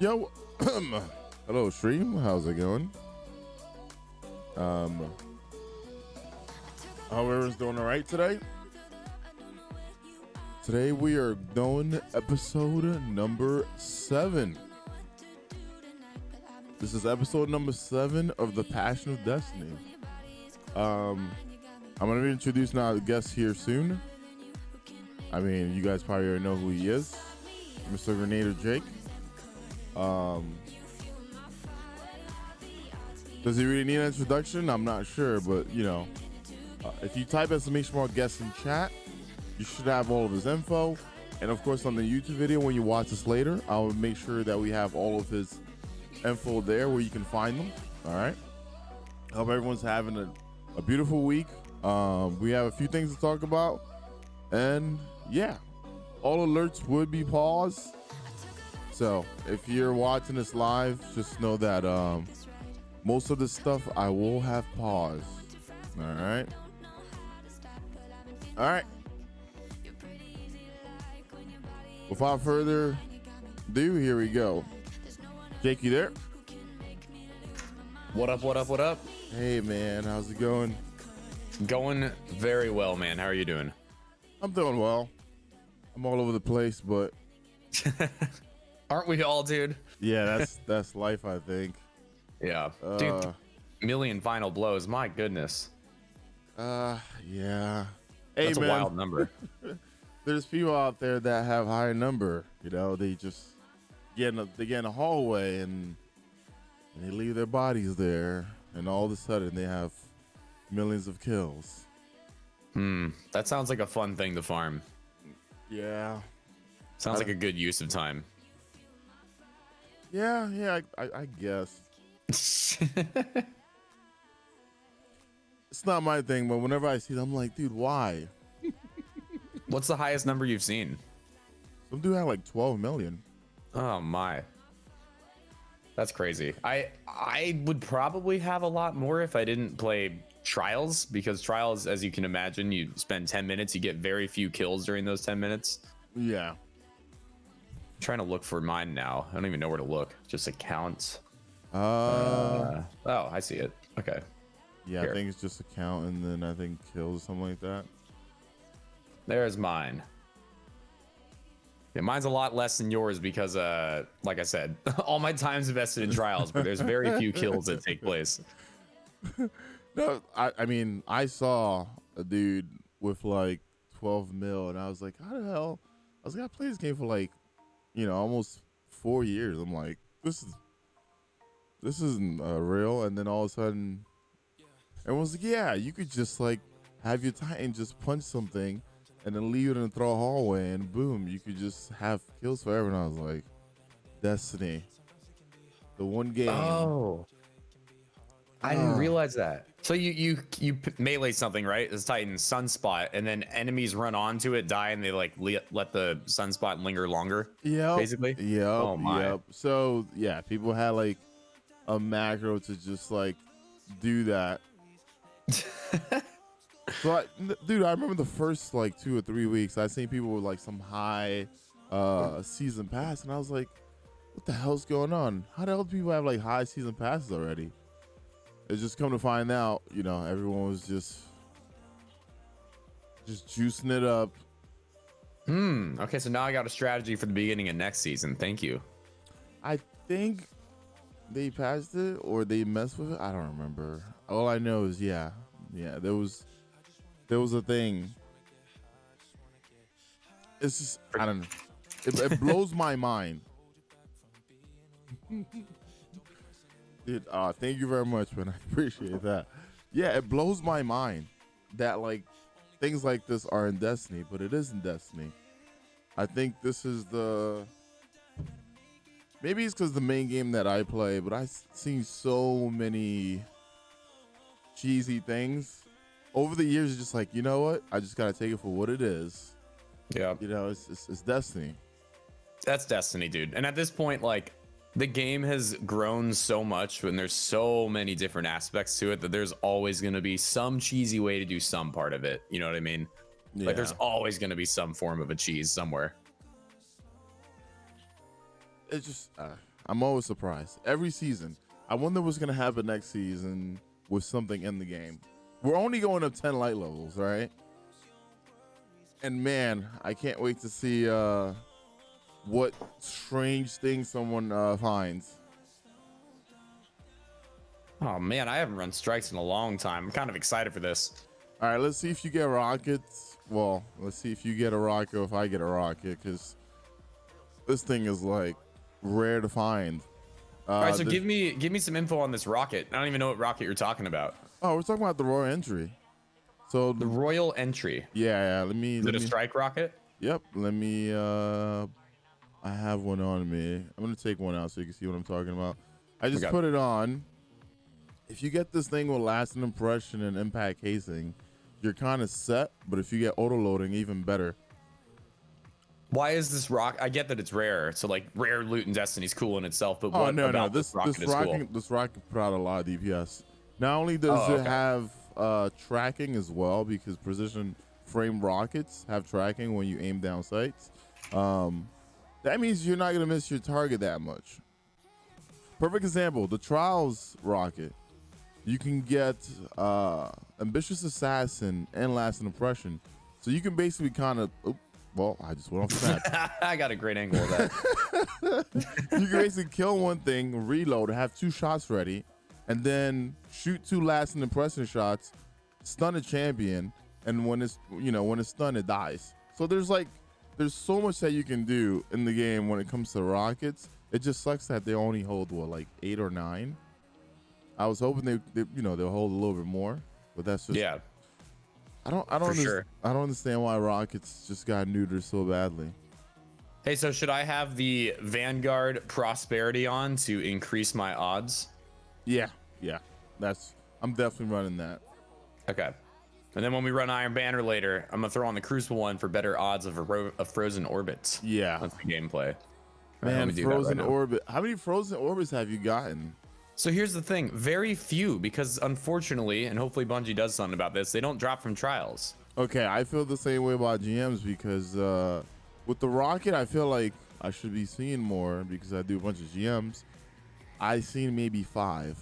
Yo, hello stream. How's it going? Um, Hope everyone's doing all right today. Today we are doing episode number 7. This is episode number 7 of the Passion of Destiny. I'm gonna be introducing our guest here soon. I mean, you guys probably already know who he is, Mr. GernaderJake. Does he really need an introduction? I'm not sure, but you know, if you type exclamation mark guest in chat, you should have all of his info. And of course, on the YouTube video, when you watch this later, I'll make sure that we have all of his info there where you can find them. All right. I hope everyone's having a beautiful week. We have a few things to talk about, and yeah, all alerts would be paused. So if you're watching this live, just know that most of the stuff I will have paused. All right. Without further ado, here we go. Jake, you there? What up, what up, what up? Hey man, how's it going? Going very well, man. How are you doing? I'm doing well. I'm all over the place, but Aren't we all, dude? yeah, that's life, I think. Yeah. Dude, million final blows. My goodness. Yeah. Hey, That's man. a wild number. There's people out there that have higher number. You know, they just get in a hallway and they leave their bodies there, and all of a sudden they have millions of kills. That sounds like a fun thing to farm. Yeah. Sounds like a good use of time. Yeah, I guess. It's not my thing, but whenever I see it, I'm like, dude, why? What's the highest number you've seen? Some dude had like 12 million. Oh my. That's crazy. I would probably have a lot more if I didn't play Trials, because Trials, as you can imagine, you spend 10 minutes, you get very few kills during those 10 minutes. Yeah. I'm trying to look for mine now. I don't even know where to look. Just accounts. Oh, I see it. Okay. Yeah, Here. I think it's just a count, and then I think kills or something like that. There's mine. Yeah, mine's a lot less than yours because, like I said, all my time's invested in Trials, but there's very few kills that take place. No, I mean, I saw a dude with like 12 mil, and I was like, how the hell? I was like, I played this game for like, you know, almost 4 years. I'm like, this isn't real. And then all of a sudden, everyone's like, yeah, you could just like have your Titan just punch something and then leave it in the throw hallway, and boom, you could just have kills forever. And I was like, Destiny, the one game. Oh, I didn't realize that. So you melee something, right? This Titan sunspot, and then enemies run onto it, die, and they like let the sunspot linger longer. Yeah, basically. Yep. Oh my. Yep. So yeah, people had like a macro to just like do that. So dude, I remember the first like 2 or 3 weeks, I seen people with like some high season pass, and I was like, what the hell's going on? How the hell do people have like high season passes already? It's just come to find out, you know, everyone was just juicing it up. Okay, so now I got a strategy for the beginning of next season. Thank you. I think they passed it or they messed with it. I don't remember. All I know is yeah, there was a thing. It's just, I don't know. It blows my mind. Dude, thank you very much, man. I appreciate that. Yeah, it blows my mind that like things like this are in Destiny, but it isn't Destiny. I think this is maybe it's because the main game that I play, but I've seen so many cheesy things over the years. It's just like, you know what? I just gotta take it for what it is. Yeah. You know, it's Destiny. That's Destiny, dude. And at this point, like, the game has grown so much and there's so many different aspects to it that there's always going to be some cheesy way to do some part of it. You know what I mean? Yeah. Like, there's always going to be some form of a cheese somewhere. It's just, I'm always surprised every season. I wonder what's gonna happen next season with something in the game. We're only going up 10 light levels, right? And man, I can't wait to see what strange thing someone finds. Oh man, I haven't run strikes in a long time. I'm kind of excited for this. All right, let's see if you get rockets. Well, let's see if you get a rocket or if I get a rocket, because this thing is like rare to find. All right, so give me some info on this rocket. I don't even know what rocket you're talking about. Oh, we're talking about the Royal Entry. So The Royal Entry. yeah, let me. Is it a strike rocket? Yep. Let me. I have one on me. I'm gonna take one out so you can see what I'm talking about. I just put it on. If you get this thing with lasting impression and impact casing, you're kind of set. But if you get auto loading, even better. Why is this rock? I get that it's rare, so like rare loot in Destiny is cool in itself. But what about this rocket is cool? This rocket put out a lot of DPS. Not only does it have tracking as well, because precision frame rockets have tracking when you aim down sights. That means you're not gonna miss your target that much. Perfect example: the Trials rocket. You can get ambitious assassin and lasting impression, so you can basically kind of. Well, I just went off the map. I got a great angle of that. You can basically kill one thing, reload, have 2 shots ready, and then shoot 2 lasting impression shots, stun a champion, and when it's stunned, it dies. So there's so much that you can do in the game when it comes to rockets. It just sucks that they only hold like 8 or 9. I was hoping they'll hold a little bit more, but that's just I don't understand why rockets just got neutered so badly. Hey, so should I have the Vanguard Prosperity on to increase my odds? Yeah. I'm definitely running that. Okay. And then when we run Iron Banner later, I'm gonna throw on the Crucible one for better odds of frozen orbits. Yeah. That's the gameplay. Man, frozen orbit. How many frozen orbits have you gotten? So here's the thing, very few, because unfortunately, and hopefully Bungie does something about this, they don't drop from trials. Okay, I feel the same way about GMs, because with the rocket, I feel like I should be seeing more because I do a bunch of GMs. I seen maybe 5.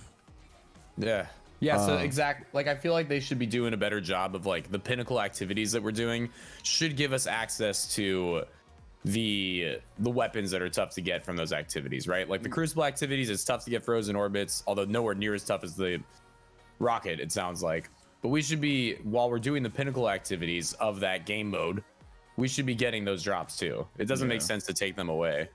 Yeah. So I feel like they should be doing a better job of like the pinnacle activities that we're doing should give us access to the weapons that are tough to get from those activities, right? Like the Crucible activities, it's tough to get frozen orbits, although nowhere near as tough as the rocket, it sounds like. But we should be, while we're doing the pinnacle activities of that game mode, we should be getting those drops too. It doesn't make sense to take them away.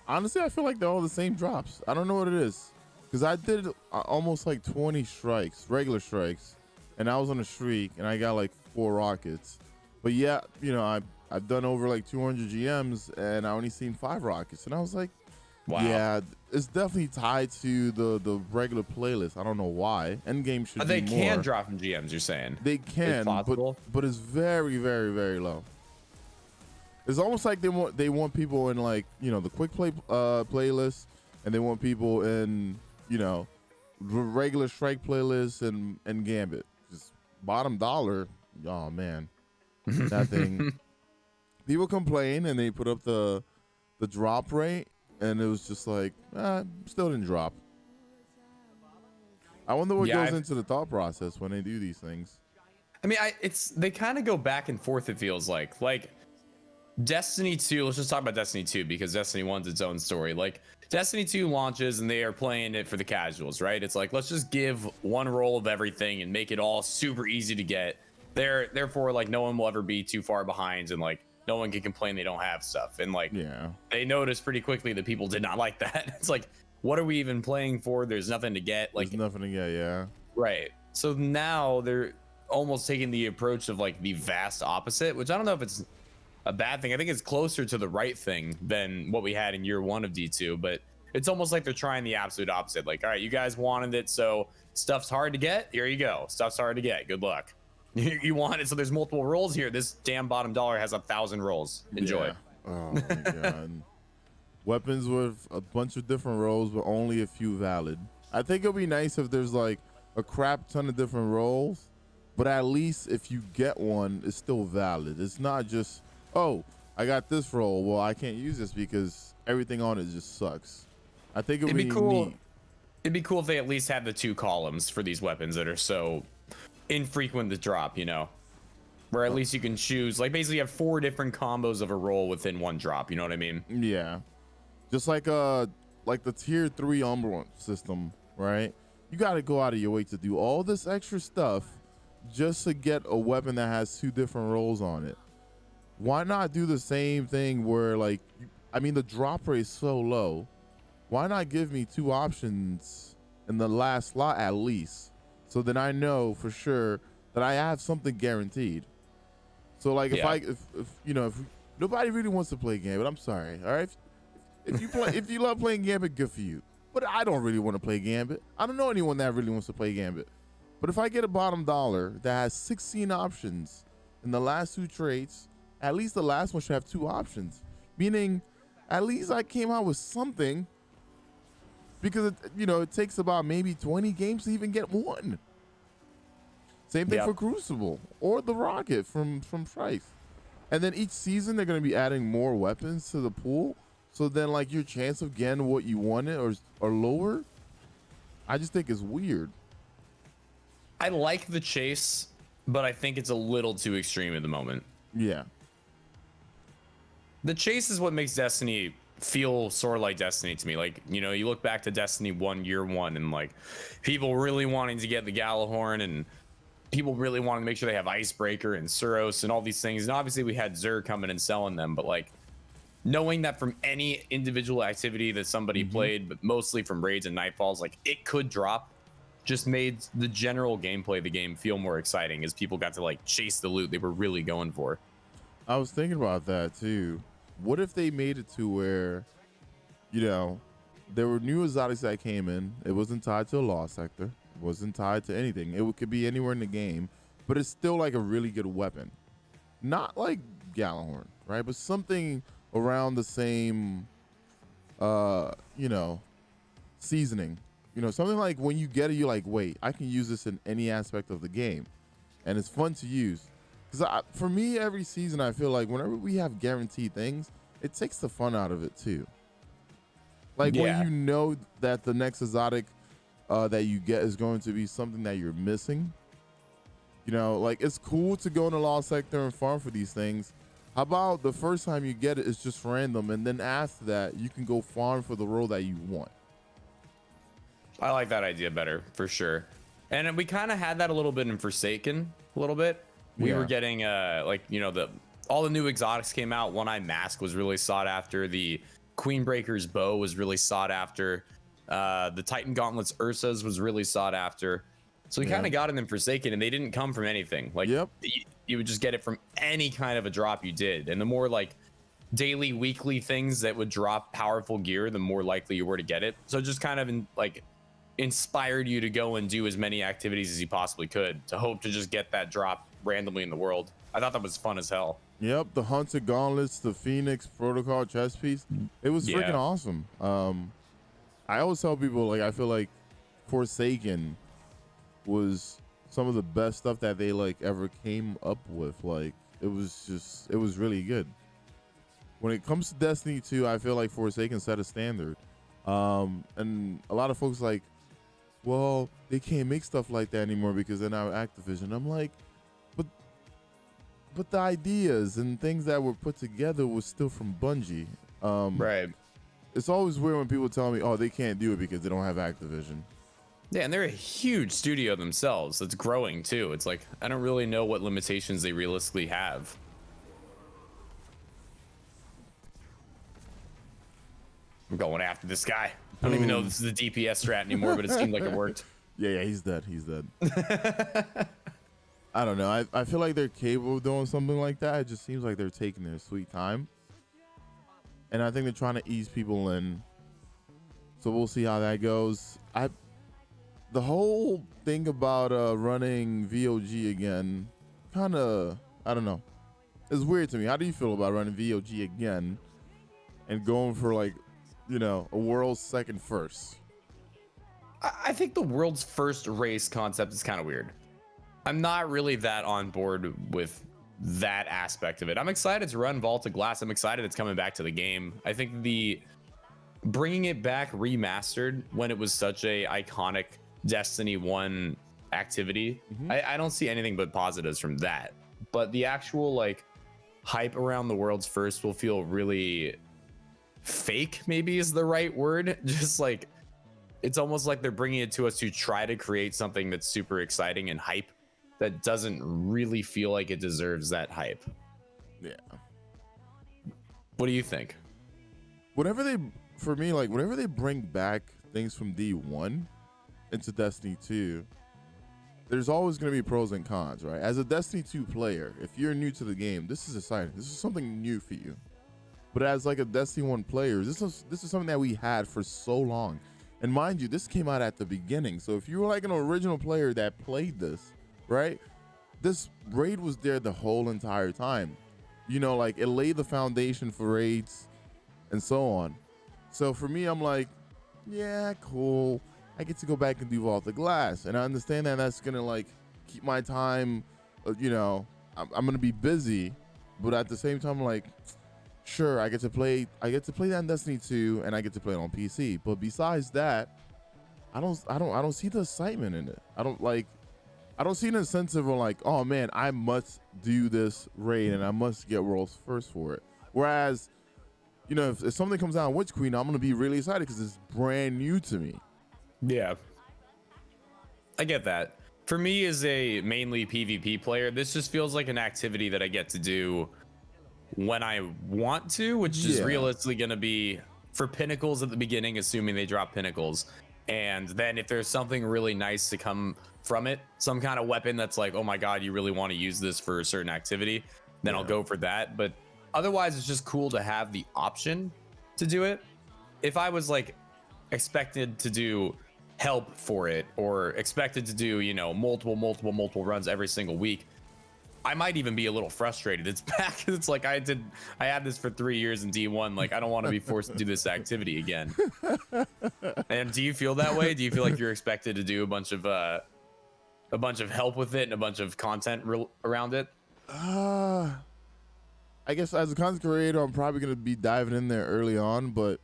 Honestly, I feel like they're all the same drops. I don't know what it is, because I did almost like 20 strikes, regular strikes, and I was on a streak and I got like 4 rockets. But yeah, I've done over like 200 GMs and I only seen 5 rockets, and I was like, wow. Yeah, it's definitely tied to the regular playlist. I don't know why. Endgame should be more. They can drop from GMs, you're saying? They can, but it's very, very, very low. It's almost like they want people in like the quick play playlist, and they want people in regular strike playlist and Gambit. Just bottom dollar. Oh man, that thing. People complain and they put up the drop rate, and it was just like still didn't drop. I wonder what goes into the thought process when they do these things. I mean, they kind of go back and forth. It feels like Destiny 2, let's just talk about Destiny 2 because Destiny 1's its own story. Like Destiny 2 launches and they are playing it for the casuals, right? It's like, let's just give one roll of everything and make it all super easy to get. Therefore, like no one will ever be too far behind, and like no one can complain they don't have stuff. And like they noticed pretty quickly that people did not like that. It's like, what are we even playing for? There's nothing to get. Like there's nothing to get, yeah. Right. So now they're almost taking the approach of like the vast opposite, which I don't know if it's a bad thing. I think it's closer to the right thing than what we had in year 1 of D2, but it's almost like they're trying the absolute opposite. Like, all right, you guys wanted it, so stuff's hard to get. Here you go. Stuff's hard to get. Good luck. You want it, so there's multiple rolls here. This damn bottom dollar has 1,000 rolls. Enjoy. Yeah. Oh my god. Weapons with a bunch of different rolls, but only a few valid. I think it'll be nice if there's like a crap ton of different rolls, but at least if you get one, it's still valid. It's not just, oh, I got this roll. Well, I can't use this because everything on it just sucks. I think it would It'd be be cool. neat. It'd be cool if they at least had the 2 columns for these weapons that are so infrequent to drop, where at least you can choose, like, basically you have 4 different combos of a roll within one drop. You know what I mean? Yeah, just like the tier 3 Umbral system, right? You got to go out of your way to do all this extra stuff just to get a weapon that has 2 different rolls on it. Why not do the same thing where, like, I mean, the drop rate is so low. Why not give me 2 options in the last slot at least, so then I know for sure that I have something guaranteed. So like if if nobody really wants to play Gambit, I'm sorry, all right. If you love playing Gambit, good for you. But I don't really want to play Gambit. I don't know anyone that really wants to play Gambit. But if I get a bottom dollar that has 16 options in the last 2 traits, at least the last one should have 2 options. Meaning, at least I came out with something. Because it takes about maybe 20 games to even get one. Same thing for Crucible or the Rocket from Strife. And then each season they're going to be adding more weapons to the pool. So then, like, your chance of getting what you wanted or lower, I just think is weird. I like the chase, but I think it's a little too extreme at the moment. Yeah. The chase is what makes Destiny feel sort of like Destiny to me. Like, you look back to Destiny 1 year 1 and like people really wanting to get the Gjallarhorn and people really wanting to make sure they have Icebreaker and Suros and all these things. And obviously we had Xur coming and selling them, but like knowing that from any individual activity that somebody played, but mostly from raids and nightfalls, like it could drop, just made the general gameplay of the game feel more exciting as people got to like chase the loot they were really going for. I was thinking about that too. What if they made it to where, there were new exotics that came in. It wasn't tied to a law sector. It wasn't tied to anything. It could be anywhere in the game, but it's still like a really good weapon. Not like Gjallarhorn, right? But something around the same, seasoning. Something like when you get it, you're like, wait, I can use this in any aspect of the game. And it's fun to use. Because for me, every season, I feel like whenever we have guaranteed things, it takes the fun out of it too. Like when you know that the next exotic that you get is going to be something that you're missing. Like it's cool to go in the law sector and farm for these things. How about the first time you get it, it's just random, and then after that, you can go farm for the role that you want. I like that idea better for sure. And we kind of had that a little bit in Forsaken, a little bit. We were getting all the new exotics came out. One-Eye Mask was really sought after. The Queenbreaker's bow was really sought after. The Titan Gauntlets Ursa's was really sought after. So we kind of got it in Forsaken, and they didn't come from anything. Like you would just get it from any kind of a drop you did. And the more like daily, weekly things that would drop powerful gear, the more likely you were to get it. So just kind of inspired you to go and do as many activities as you possibly could to hope to just get that drop randomly in the world. I thought that was fun as hell. Yep, the Hunted Gauntlets, the Phoenix Protocol chest piece. It was freaking awesome. I always tell people, like, I feel like Forsaken was some of the best stuff that they like ever came up with. Like, it was really good. When it comes to Destiny 2, I feel like Forsaken set a standard. And a lot of folks like, well, they can't make stuff like that anymore because they're now Activision. I'm like, but the ideas and things that were put together was still from Bungie. Right. It's always weird when people tell me, oh, they can't do it because they don't have Activision. Yeah, and they're a huge studio themselves that's growing too. It's like, I don't really know what limitations they realistically have. I'm going after this guy. I don't even know if this is the DPS strat anymore, but it seemed like it worked. Yeah, he's dead. He's dead. I don't know. I feel like they're capable of doing something like that. It just seems like they're taking their sweet time. And I think they're trying to ease people in. So we'll see how that goes. The whole thing about running VOG again, kind of, I don't know. It's weird to me. How do you feel about running VOG again and going for like, a world's second first? I think the world's first race concept is kind of weird. I'm not really that on board with that aspect of it. I'm excited to run Vault of Glass. I'm excited it's coming back to the game. I think the bringing it back remastered when it was such a iconic Destiny 1 activity, I don't see anything but positives from that. But the actual like hype around the world's first will feel really fake, maybe is the right word. Just like it's almost like they're bringing it to us to try to create something that's super exciting and hype that doesn't really feel like it deserves that hype. Yeah. What do you think? Whenever they, for me, like whenever they bring back things from D1 into Destiny 2, there's always going to be pros and cons, right? As a Destiny 2 player, if you're new to the game, this is exciting. This is something new for you. But as like a Destiny 1 player, this is something that we had for so long. And mind you, this came out at the beginning. So if you were like an original player that played this, right? This raid was there the whole entire time. You know, like it laid the foundation for raids and so on. So for me, I'm like, yeah, cool. I get to go back and do Vault the Glass. And I understand that that's going to like keep my time, you know, I'm going to be busy. But at the same time, like, sure, I get to play that in Destiny 2 and I get to play it on PC. But besides that, I don't see the excitement in it. I don't see an incentive of like, oh man, I must do this raid and I must get world's first for it. Whereas, you know, if something comes out on Witch Queen, I'm gonna be really excited because it's brand new to me. Yeah, I get that. For me, as a mainly PvP player, this just feels like an activity that I get to do when I want to, which is realistically going to be for pinnacles at the beginning, assuming they drop pinnacles. And then if there's something really nice to come from it, some kind of weapon that's like, oh my God, you really want to use this for a certain activity, then I'll go for that. But otherwise, it's just cool to have the option to do it. If I was like expected to do help for it or expected to do, you know, multiple runs every single week, I might even be a little frustrated. It's back. It's like I had this for 3 years in D1. Like I don't want to be forced to do this activity again. And do you feel that way? Do you feel like you're expected to do a bunch of help with it and a bunch of content around it? I guess as a content creator, I'm probably gonna be diving in there early on, but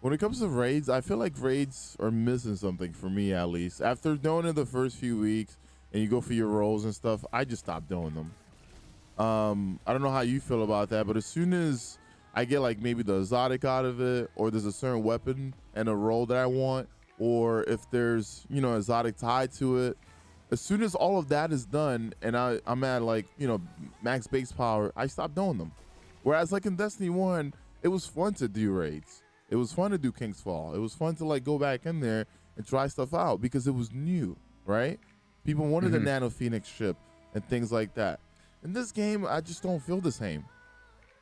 when it comes to raids, I feel like raids are missing something for me, at least. After doing it the first few weeks and you go for your roles and stuff, I just stopped doing them. I don't know how you feel about that, but as soon as I get like maybe the exotic out of it, or there's a certain weapon and a role that I want, or if there's, you know, exotic tied to it, as soon as all of that is done and I'm at like, you know, max base power, I stop doing them. Whereas like in Destiny 1, it was fun to do raids. It was fun to do King's Fall. It was fun to like go back in there and try stuff out because it was new, right? People wanted the Nano Phoenix ship and things like that. In this game, I just don't feel the same.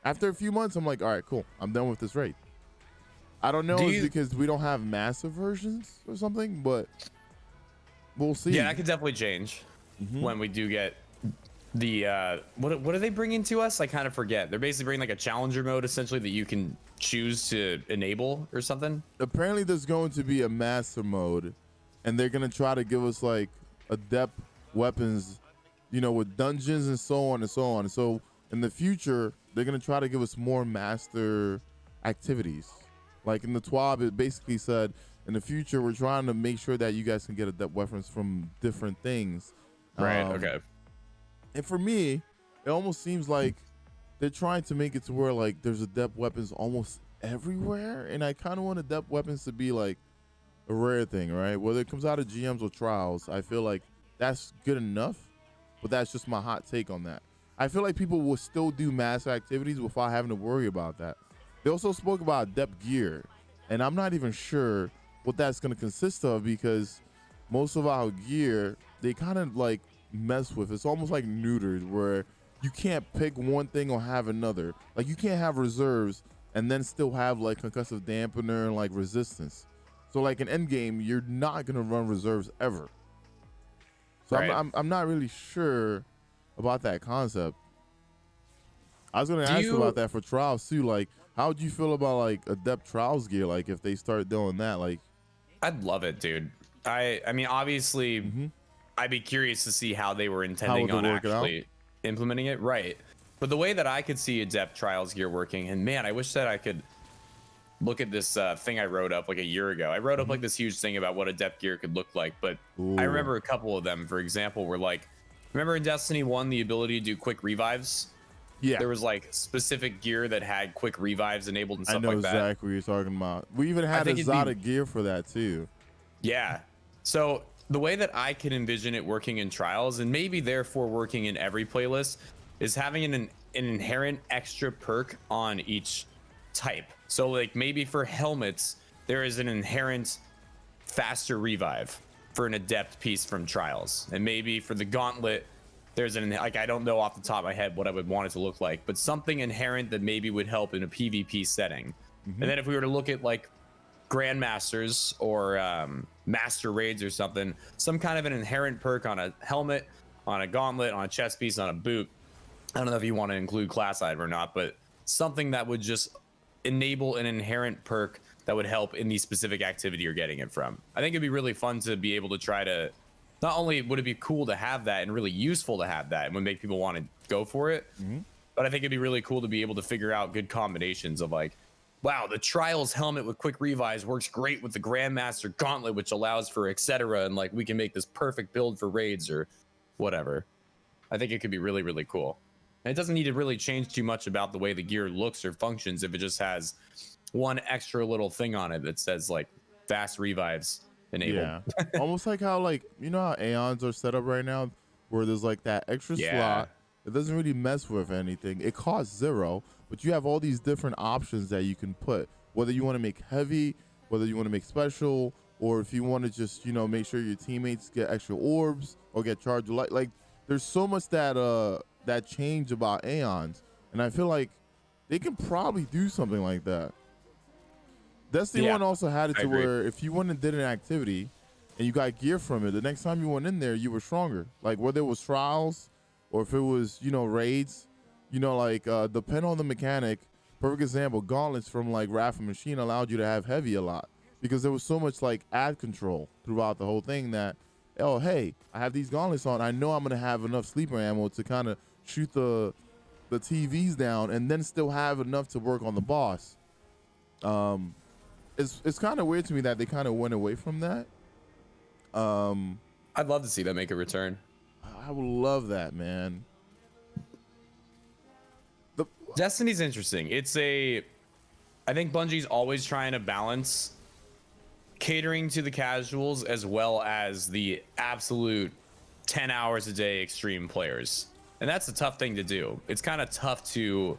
After a few months, I'm like, all right, cool. I'm done with this raid. I don't know if it's because we don't have massive versions or something, but we'll see. Yeah, that could definitely change when we do get the what do they bring into us? I kind of forget. They're basically bringing like a challenger mode essentially that you can choose to enable or something. Apparently there's going to be a master mode and they're going to try to give us like adept weapons, you know, with dungeons and so on and so on. So in the future, they're going to try to give us more master activities. Like in the TWAB, it basically said in the future, we're trying to make sure that you guys can get adept weapons from different things. Right. Okay. And for me, it almost seems like they're trying to make it to where like there's adept weapons almost everywhere. And I kind of want adept weapons to be like a rare thing, right? Whether it comes out of GMs or trials, I feel like that's good enough, but that's just my hot take on that. I feel like people will still do mass activities without having to worry about that. They also spoke about adept gear, and I'm not even sure what that's going to consist of because most of our gear, they kind of like mess with. It's almost like neutered where you can't pick one thing or have another. Like you can't have reserves and then still have like concussive dampener and like resistance. So like in endgame, you're not gonna run reserves ever. So right. I'm not really sure about that concept. I was gonna ask you about that for trials too. Like, how would you feel about like adept trials gear? Like if they start doing that, like, I'd love it, dude. I mean, obviously, I'd be curious to see how they were intending on actually implementing it, right? But the way that I could see adept trials gear working, and man, I wish that I could look at this thing I wrote up like a year ago. I wrote up like this huge thing about what adept gear could look like, but I Ooh. remember a couple of them. For example, were like, remember in Destiny 1 the ability to do quick revives? Yeah, There was like specific gear that had quick revives enabled and I stuff know like that. exactly what you're talking about. We even had think it'd be- exotic gear for that too. Yeah. So the way that I can envision it working in trials, and maybe therefore working in every playlist, is having an inherent extra perk on each type. So like maybe for helmets, there is an inherent faster revive for an adept piece from trials. And maybe for the gauntlet, there's an, like, I don't know off the top of my head what I would want it to look like, but something inherent that maybe would help in a PvP setting. And then if we were to look at like grandmasters or master raids or something, some kind of an inherent perk on a helmet, on a gauntlet, on a chest piece, on a boot. I don't know if you want to include class item or not, but something that would just enable an inherent perk that would help in the specific activity you're getting it from. I think it'd be really fun to be able to try to, not only would it be cool to have that and really useful to have that and would make people want to go for it, but I think it'd be really cool to be able to figure out good combinations of like, wow, the trials helmet with quick revives works great with the grandmaster gauntlet, which allows for etc. And like we can make this perfect build for raids or whatever. I think it could be really, really cool. And it doesn't need to really change too much about the way the gear looks or functions if it just has one extra little thing on it that says like fast revives enabled. Yeah, almost like how, like, you know how Aeons are set up right now, where there's like that extra slot. It doesn't really mess with anything. It costs 0, but you have all these different options that you can put. Whether you want to make heavy, whether you want to make special, or if you want to just, you know, make sure your teammates get extra orbs or get charged light. Like, there's so much that change about Aeons, and I feel like they can probably do something like that. Destiny 1 also had it to where if you went and did an activity and you got gear from it, the next time you went in there, you were stronger. Like whether it was trials or if it was, you know, raids, you know, like depend on the mechanic. Perfect example, gauntlets from like Wrath of Machine allowed you to have heavy a lot because there was so much like ad control throughout the whole thing that, oh, hey, I have these gauntlets on. I know I'm going to have enough sleeper ammo to kind of shoot the TVs down and then still have enough to work on the boss. It's kind of weird to me that they kind of went away from that. I'd love to see that make a return. I would love that, man. Destiny's interesting. I think Bungie's always trying to balance catering to the casuals as well as the absolute 10 hours a day extreme players. And that's a tough thing to do. It's kind of tough to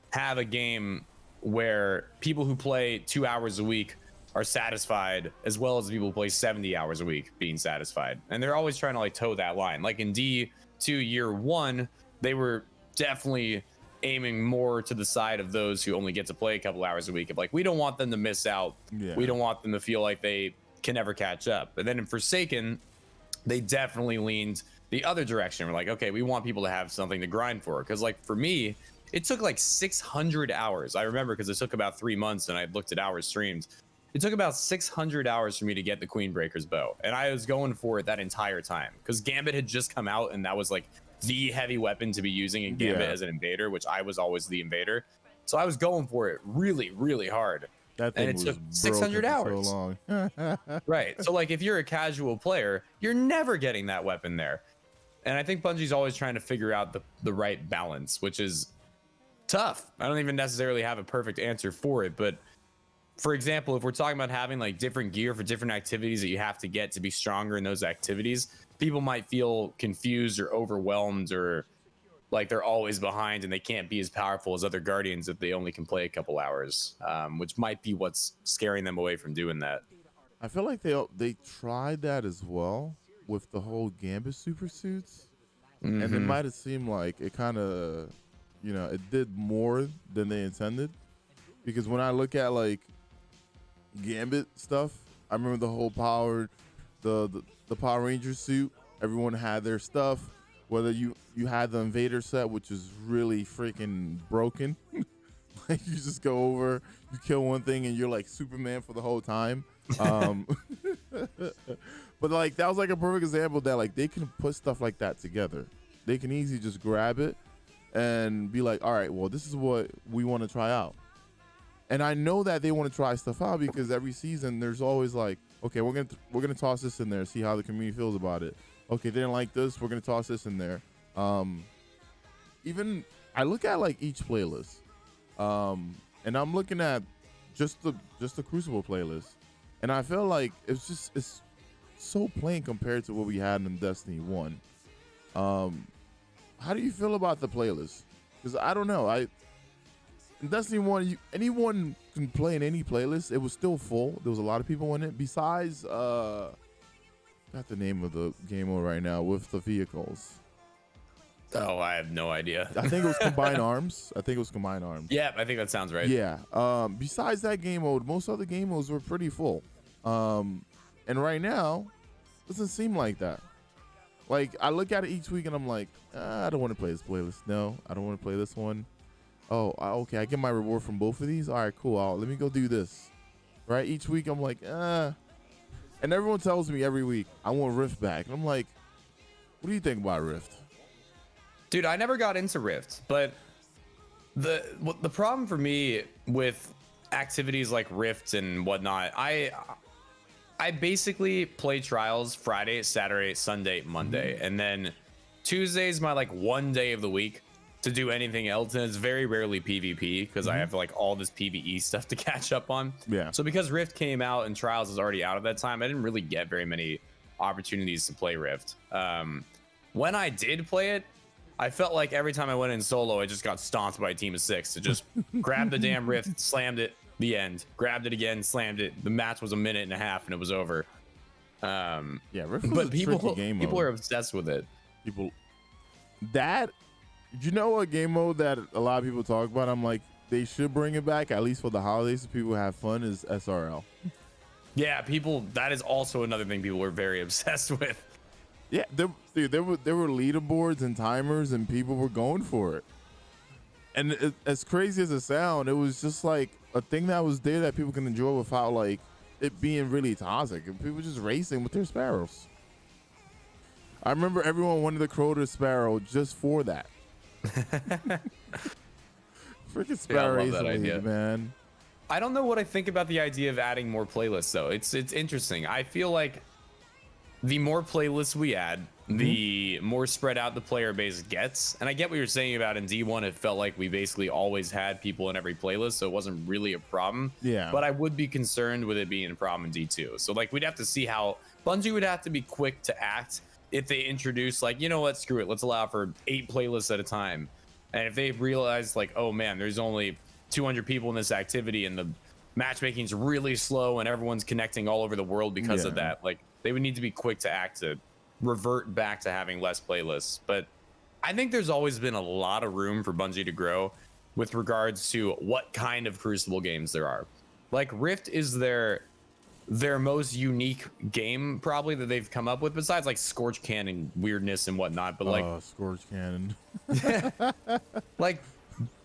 have a game where people who play 2 hours a week are satisfied as well as people who play 70 hours a week being satisfied. And they're always trying to like toe that line. Like in D2 year 1, they were definitely aiming more to the side of those who only get to play a couple hours a week of like, we don't want them to miss out. We don't want them to feel like they can never catch up. And then in Forsaken, they definitely leaned the other direction. We're like, okay, we want people to have something to grind for. Because like for me, it took like 600 hours. I remember because it took about 3 months and I looked at hours streamed. It took about 600 hours for me to get the Queenbreaker's bow. And I was going for it that entire time because Gambit had just come out and that was like the heavy weapon to be using in Gambit as an invader, which I was always the invader. So I was going for it really, really hard. That thing and it took was 600 hours. So long. Right. So like if you're a casual player, you're never getting that weapon there. And I think Bungie's always trying to figure out the right balance, which is tough. I don't even necessarily have a perfect answer for it, but for example, if we're talking about having like different gear for different activities that you have to get to be stronger in those activities, people might feel confused or overwhelmed or like they're always behind and they can't be as powerful as other guardians if they only can play a couple hours, which might be what's scaring them away from doing that. I feel like they tried that as well with the whole Gambit super suits, and it might have seemed like it kind of, you know, it did more than they intended. Because when I look at like Gambit stuff, I remember the whole the Power Ranger suit. Everyone had their stuff. Whether you had the Invader set, which is really freaking broken. Like you just go over, you kill one thing, and you're like Superman for the whole time. But like that was like a perfect example that like they can put stuff like that together. They can easily just grab it and be like, all right, well, this is what we want to try out. And I know that they want to try stuff out because every season there's always like, okay, we're gonna toss this in there, see how the community feels about it. Okay, they didn't like this, we're gonna toss this in there. Even I look at like each playlist, and I'm looking at just the Crucible playlist, and I feel like it's so plain compared to what we had in Destiny 1. How do you feel about the playlist? Because I don't know, in Destiny 1, anyone can play in any playlist. It was still full. There was a lot of people in it. Besides, got the name of the game mode right now with the vehicles. Oh, I have no idea. I think it was Combined Arms. Yeah, I think that sounds right. Yeah. Besides that game mode, most other game modes were pretty full. And right now, it doesn't seem like that. Like, I look at it each week and I'm like, I don't want to play this playlist. No, I don't want to play this one. Oh, okay, I get my reward from both of these. All right, cool. Let me go do this. Right? Each week, I'm like, And everyone tells me every week, I want Rift back. And I'm like, what do you think about Rift? Dude, I never got into Rift, but the problem for me with activities like Rift and whatnot, I basically play Trials Friday, Saturday, Sunday, Monday, and then Tuesday's my like one day of the week to do anything else, and it's very rarely PvP because I have like all this PvE stuff to catch up on. Yeah. So because Rift came out and Trials is already out at that time, I didn't really get very many opportunities to play Rift. When I did play it, I felt like every time I went in solo, I just got stomped by a team of 6 to just grab the damn Rift, slammed it, the end. Grabbed it again, slammed it. The match was a minute and a half, and it was over. Yeah, Rift was but a people tricky game mode. are obsessed with it. You know a game mode that a lot of people talk about? I'm like, they should bring it back, at least for the holidays, so people have fun, is SRL. Yeah, that is also another thing people were very obsessed with. Yeah, there were leaderboards and timers, and people were going for it. And as crazy as it sounds, it was just like a thing that was there that people can enjoy without like it being really toxic. And people just racing with their sparrows. I remember everyone wanted the Crota Sparrow just for that. Freaking Sparrow I love that idea, man. I don't know what I think about the idea of adding more playlists though. It's interesting. I feel like the more playlists we add, the more spread out the player base gets. And I get what you're saying about in D1, it felt like we basically always had people in every playlist, so it wasn't really a problem. Yeah. But I would be concerned with it being a problem in D2. So like we'd have to see how Bungie would have to be quick to act if they introduce like, you know what, screw it, let's allow for 8 playlists at a time. And if they realize like, oh man, there's only 200 people in this activity and the matchmaking's really slow and everyone's connecting all over the world because of that, like they would need to be quick to act to revert back to having less playlists. But I think there's always been a lot of room for Bungie to grow with regards to what kind of Crucible games there are. Like Rift is their most unique game probably that they've come up with, besides like Scorch Cannon weirdness and whatnot. But like Scorch Cannon. like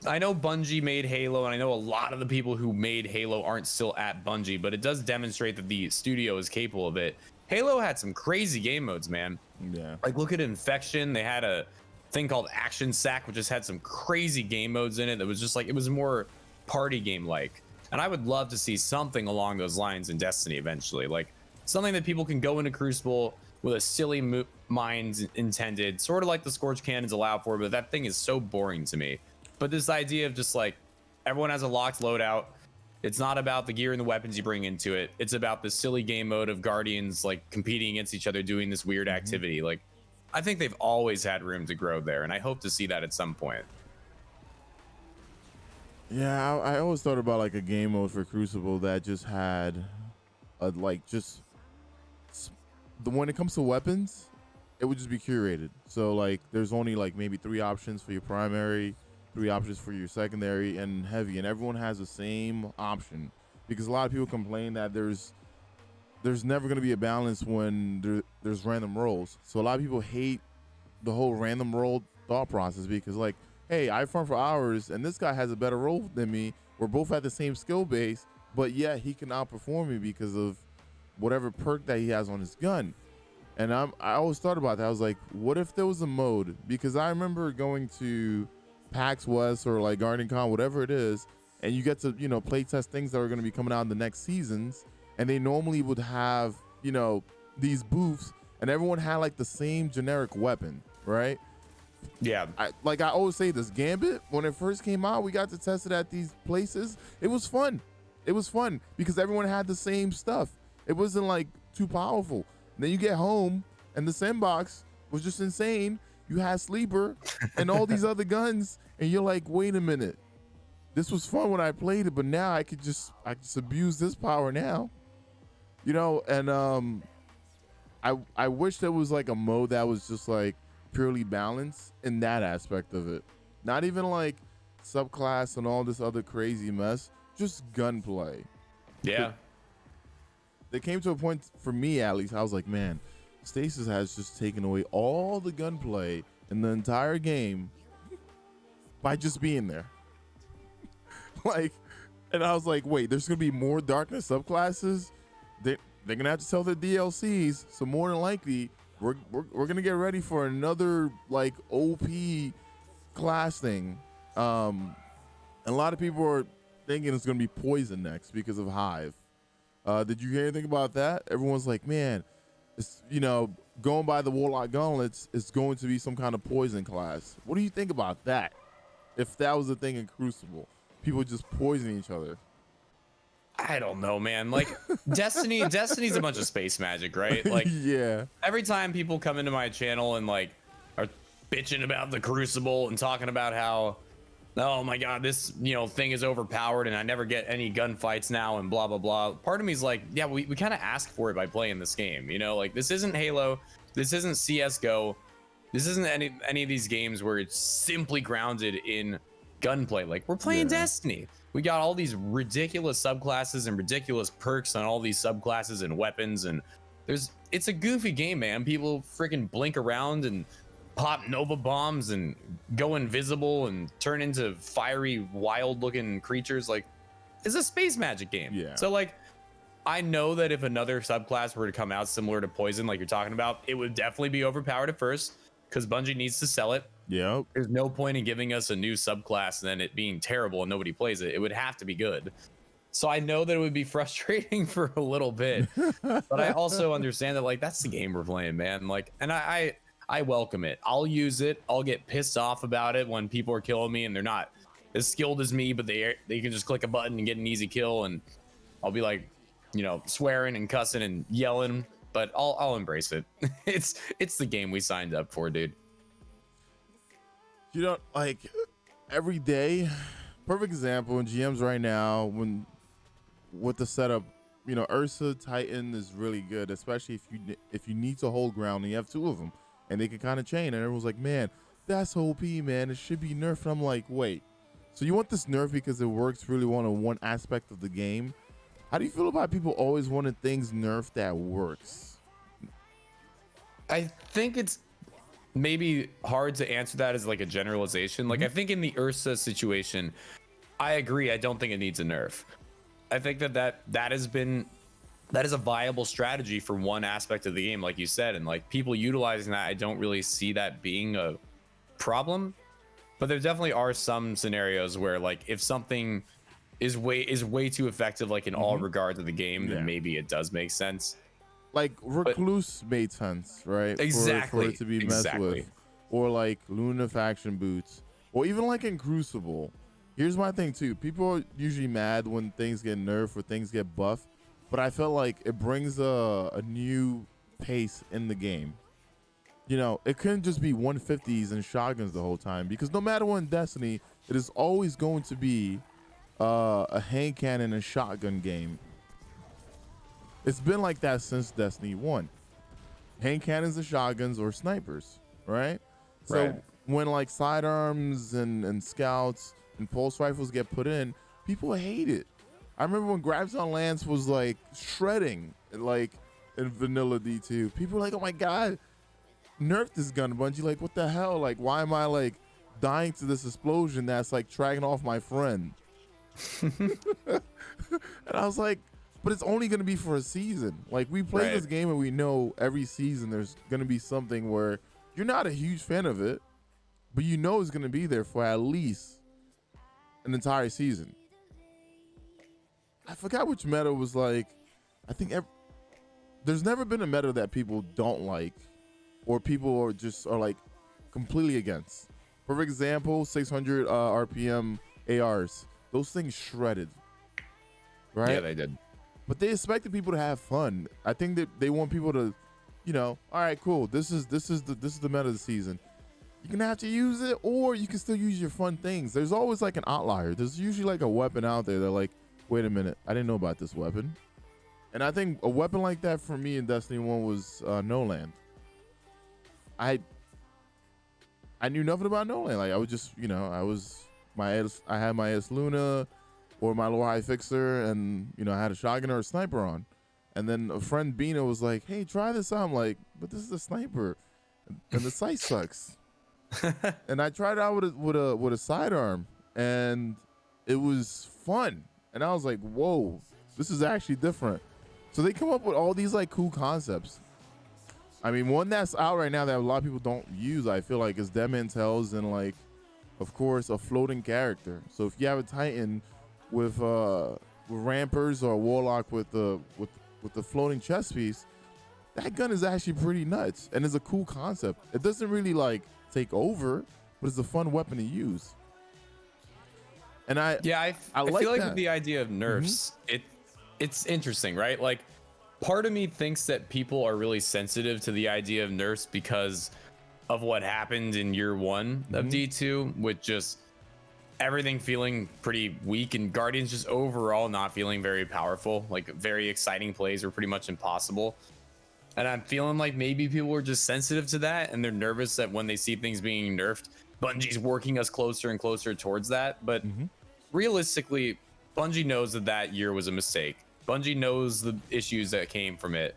I know Bungie made Halo, and I know a lot of the people who made Halo aren't still at Bungie, but it does demonstrate that the studio is capable of it. Halo had some crazy game modes, man. Yeah. Like look at Infection. They had a thing called Action Sack, which just had some crazy game modes in it that was just like, it was more party game like. And I would love to see something along those lines in Destiny eventually. Like something that people can go into Crucible with a silly mind intended, sort of like the Scorch Cannons allow for, but that thing is so boring to me. But this idea of just like everyone has a locked loadout. It's not about the gear and the weapons you bring into it. It's about the silly game mode of Guardians like competing against each other, doing this weird activity. Like I think they've always had room to grow there, and I hope to see that at some point. Yeah, I always thought about like a game mode for Crucible that just had when it comes to weapons, it would just be curated. So like there's only like maybe 3 options for your primary, 3 options for your secondary and heavy, and everyone has the same option, because a lot of people complain that there's never going to be a balance when there's random rolls. So a lot of people hate the whole random roll thought process, because like, hey, I farm for hours and this guy has a better roll than me. We're both at the same skill base, but yet he can outperform me because of whatever perk that he has on his gun. And I always thought about that. I was like, what if there was a mode? Because I remember going to PAX West or like Garden Con, whatever it is, and you get to, you know, play test things that are going to be coming out in the next seasons. And they normally would have, you know, these booths, and everyone had like the same generic weapon, right? Yeah. I always say this, Gambit, when it first came out, we got to test it at these places. It was fun. It was fun because everyone had the same stuff. It wasn't like too powerful. And then you get home and the sandbox was just insane. You had Sleeper and all these other guns, and you're like, wait a minute. This was fun when I played it, but now I could just abuse this power now. You know, and I wish there was like a mode that was just like purely balanced in that aspect of it. Not even like subclass and all this other crazy mess, just gunplay. Yeah. They came to a point, for me at least, I was like, man, Stasis has just taken away all the gunplay in the entire game by just being there. Like, and I was like, wait, there's gonna be more darkness subclasses. They're gonna have to sell their DLCs, so more than likely we're gonna get ready for another like OP class thing. And a lot of people are thinking it's gonna be Poison next because of Hive. Did you hear anything about that? Everyone's like, man, it's, you know, going by the Warlock Gauntlets, it's going to be some kind of Poison class. What do you think about that? If that was a thing in Crucible, people just poison each other. I don't know, man. Like Destiny's a bunch of space magic, right? Like, yeah. Every time people come into my channel and like are bitching about the Crucible and talking about how, oh my god, this, you know, thing is overpowered and I never get any gunfights now and blah blah blah. Part of me is like, yeah, we kind of asked for it by playing this game, you know? Like, this isn't Halo, this isn't CS:GO, this isn't any of these games where it's simply grounded in gunplay. Like, we're playing Destiny. We got all these ridiculous subclasses and ridiculous perks on all these subclasses and weapons, and it's a goofy game, man. People freaking blink around and pop Nova bombs and go invisible and turn into fiery, wild looking creatures. Like, it's a space magic game. Yeah. So like, I know that if another subclass were to come out similar to Poison, like you're talking about, it would definitely be overpowered at first because Bungie needs to sell it. Yep. There's no point in giving us a new subclass and then it being terrible and nobody plays it. It would have to be good. So I know that it would be frustrating for a little bit, but I also understand that, like, that's the game we're playing, man. Like, and I welcome it. I'll use it. I'll get pissed off about it when people are killing me and they're not as skilled as me, but they can just click a button and get an easy kill, and I'll be like, you know, swearing and cussing and yelling, but I'll embrace it. It's the game we signed up for, dude. You know, like, every day, perfect example in GMs right now, when with the setup, you know, Ursa Titan is really good, especially if you need to hold ground and you have two of them and they can kind of chain, and everyone's like, man, that's OP, man, it should be nerfed. And I'm like, wait, so you want this nerf because it works really well on one aspect of the game? How do you feel about people always wanting things nerfed that works? I think it's maybe hard to answer that as like a generalization. Like, I think in the Ursa situation, I agree. I don't think it needs a nerf. I think that is a viable strategy for one aspect of the game, like you said, and like people utilizing that, I don't really see that being a problem. But there definitely are some scenarios where, like, if something is way too effective, like in all regards of the game, then maybe it does make sense. Like Recluse made sense, right? Exactly. For it to be messed with. Or like Lunafaction boots. Or even like in Crucible. Here's my thing too. People are usually mad when things get nerfed or things get buffed. But I felt like it brings a new pace in the game. You know, it couldn't just be 150s and shotguns the whole time. Because no matter what in Destiny, it is always going to be a hand cannon and shotgun game. It's been like that since Destiny 1. Hand cannons and shotguns or snipers, right? So when like sidearms and scouts and pulse rifles get put in, people hate it. I remember when Graviton Lance was like shredding, like in vanilla D2. People were like, oh my god, nerf this gun, Bungie. Like, what the hell? Like, why am I like dying to this explosion that's like tracking off my friend? And I was like, but it's only going to be for a season. Like, we play this game and we know every season there's going to be something where you're not a huge fan of it, but you know it's going to be there for at least an entire season. I forgot which meta was like. I think there's never been a meta that people don't like, or people are like completely against. For example, 600 RPM ARs. Those things shredded, right? Yeah, they did. But they expected people to have fun. I think that they want people to, all right, cool. This is the meta of the season. You're gonna have to use it, or you can still use your fun things. There's always like an outlier. There's usually like a weapon out there. They're like, wait a minute, I didn't know about this weapon. And I think a weapon like that for me in Destiny 1 was No Land. I knew nothing about No Land. Like I was just, I had my S Luna or my low high fixer, and I had a shotgun or a sniper on. And then a friend Bina was like, hey, try this out. I'm like, but this is a sniper and the sight sucks. And I tried it out with a sidearm, and it was fun. And I was like, whoa, this is actually different. So they come up with all these like cool concepts. I mean, one that's out right now that a lot of people don't use, I feel like, is Dead Man's Hells, and like, of course, a floating character. So if you have a Titan with rampers or a Warlock with the floating chest piece, that gun is actually pretty nuts, and it's a cool concept. It doesn't really like take over, but it's a fun weapon to use. And I like feel like with the idea of nerfs, it's interesting, right? Like, part of me thinks that people are really sensitive to the idea of nerfs because of what happened in year 1 of D2, with just everything feeling pretty weak and Guardians just overall not feeling very powerful. Like, very exciting plays were pretty much impossible. And I'm feeling like maybe people are just sensitive to that, and they're nervous that when they see things being nerfed, Bungie's working us closer and closer towards that. But realistically, Bungie knows that year was a mistake. Bungie knows the issues that came from it,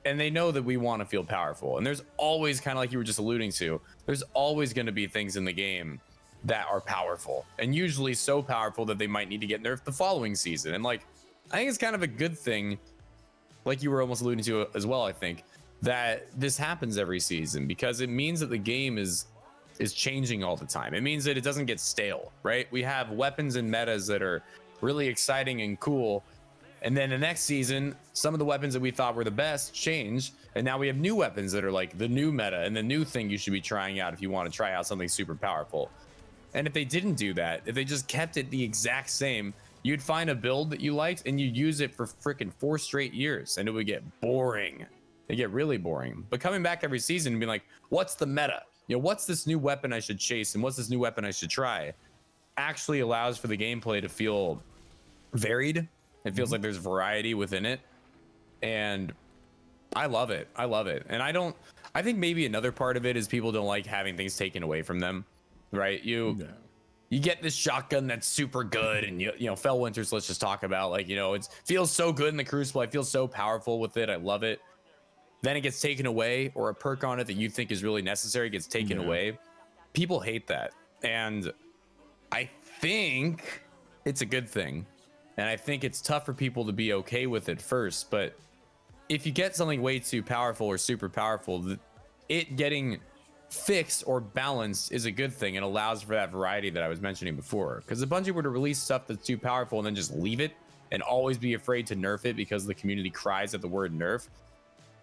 and they know that we want to feel powerful. And there's always, kind of like you were just alluding to, there's always going to be things in the game that are powerful, and usually so powerful that they might need to get nerfed the following season. And like, I think it's kind of a good thing, like you were almost alluding to as well, I think, that this happens every season, because it means that the game is changing all the time. It means that it doesn't get stale, right? We have weapons and metas that are really exciting and cool, and then the next season, some of the weapons that we thought were the best change, and now we have new weapons that are like the new meta and the new thing you should be trying out if you want to try out something super powerful. And if they didn't do that, if they just kept it the exact same, you'd find a build that you liked and you'd use it for freaking 4 straight years, and it would get boring. It'd get really boring. But coming back every season and being like, what's the meta? What's this new weapon I should chase, and what's this new weapon I should try, actually allows for the gameplay to feel varied. It feels like there's variety within it, and I love it. I love it. And I think maybe another part of it is people don't like having things taken away from them, right? You get this shotgun that's super good, and Fell Winters, let's just talk about, like, it feels so good in the Crucible. I feel so powerful with it. I love it. Then it gets taken away, or a perk on it that you think is really necessary gets taken away. People hate that, and I think it's a good thing. And I think it's tough for people to be okay with it first. But if you get something way too powerful or super powerful, it getting fixed or balanced is a good thing, and allows for that variety that I was mentioning before. Because if Bungie were to release stuff that's too powerful and then just leave it and always be afraid to nerf it because the community cries at the word nerf,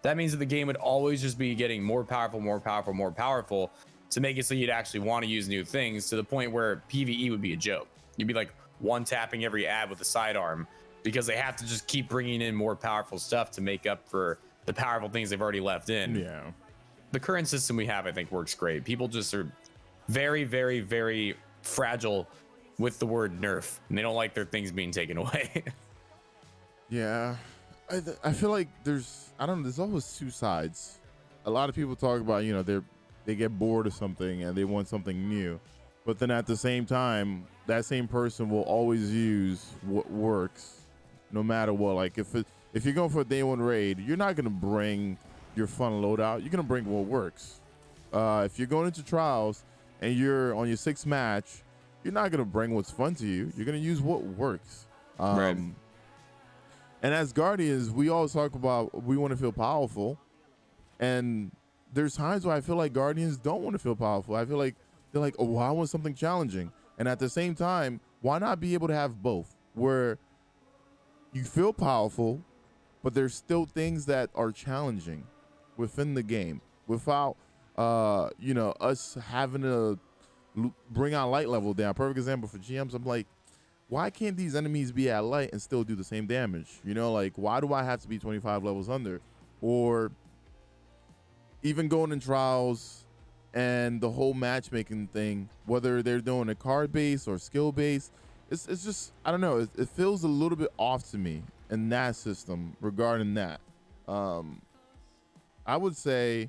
that means that the game would always just be getting more powerful, more powerful, more powerful, to make it so you'd actually want to use new things, to the point where PvE would be a joke. You'd be like one tapping every ad with a sidearm, because they have to just keep bringing in more powerful stuff to make up for the powerful things they've already left in. Yeah. The current system we have, I think, works great. People just are very, very, very fragile with the word nerf, and they don't like their things being taken away. Yeah. I feel like there's always two sides. A lot of people talk about, they get bored of something and they want something new. But then at the same time, that same person will always use what works, no matter what. Like, if you're going for a day 1 raid, you're not gonna bring your fun loadout. You're gonna bring what works. If you're going into trials and you're on your 6th match, you're not gonna bring what's fun to you. You're gonna use what works. Right. And as Guardians, we always talk about we want to feel powerful, and there's times where I feel like Guardians don't want to feel powerful. I feel like they're like, oh, I want something challenging. And at the same time, why not be able to have both? Where, you feel powerful, but there's still things that are challenging within the game without us having to bring our light level down. Perfect example for GMs. I'm like, why can't these enemies be at light and still do the same damage? Like, why do I have to be 25 levels under? Or even going in trials and the whole matchmaking thing, whether they're doing a card base or skill base, it's just, I don't know, it feels a little bit off to me in that system regarding that. I would say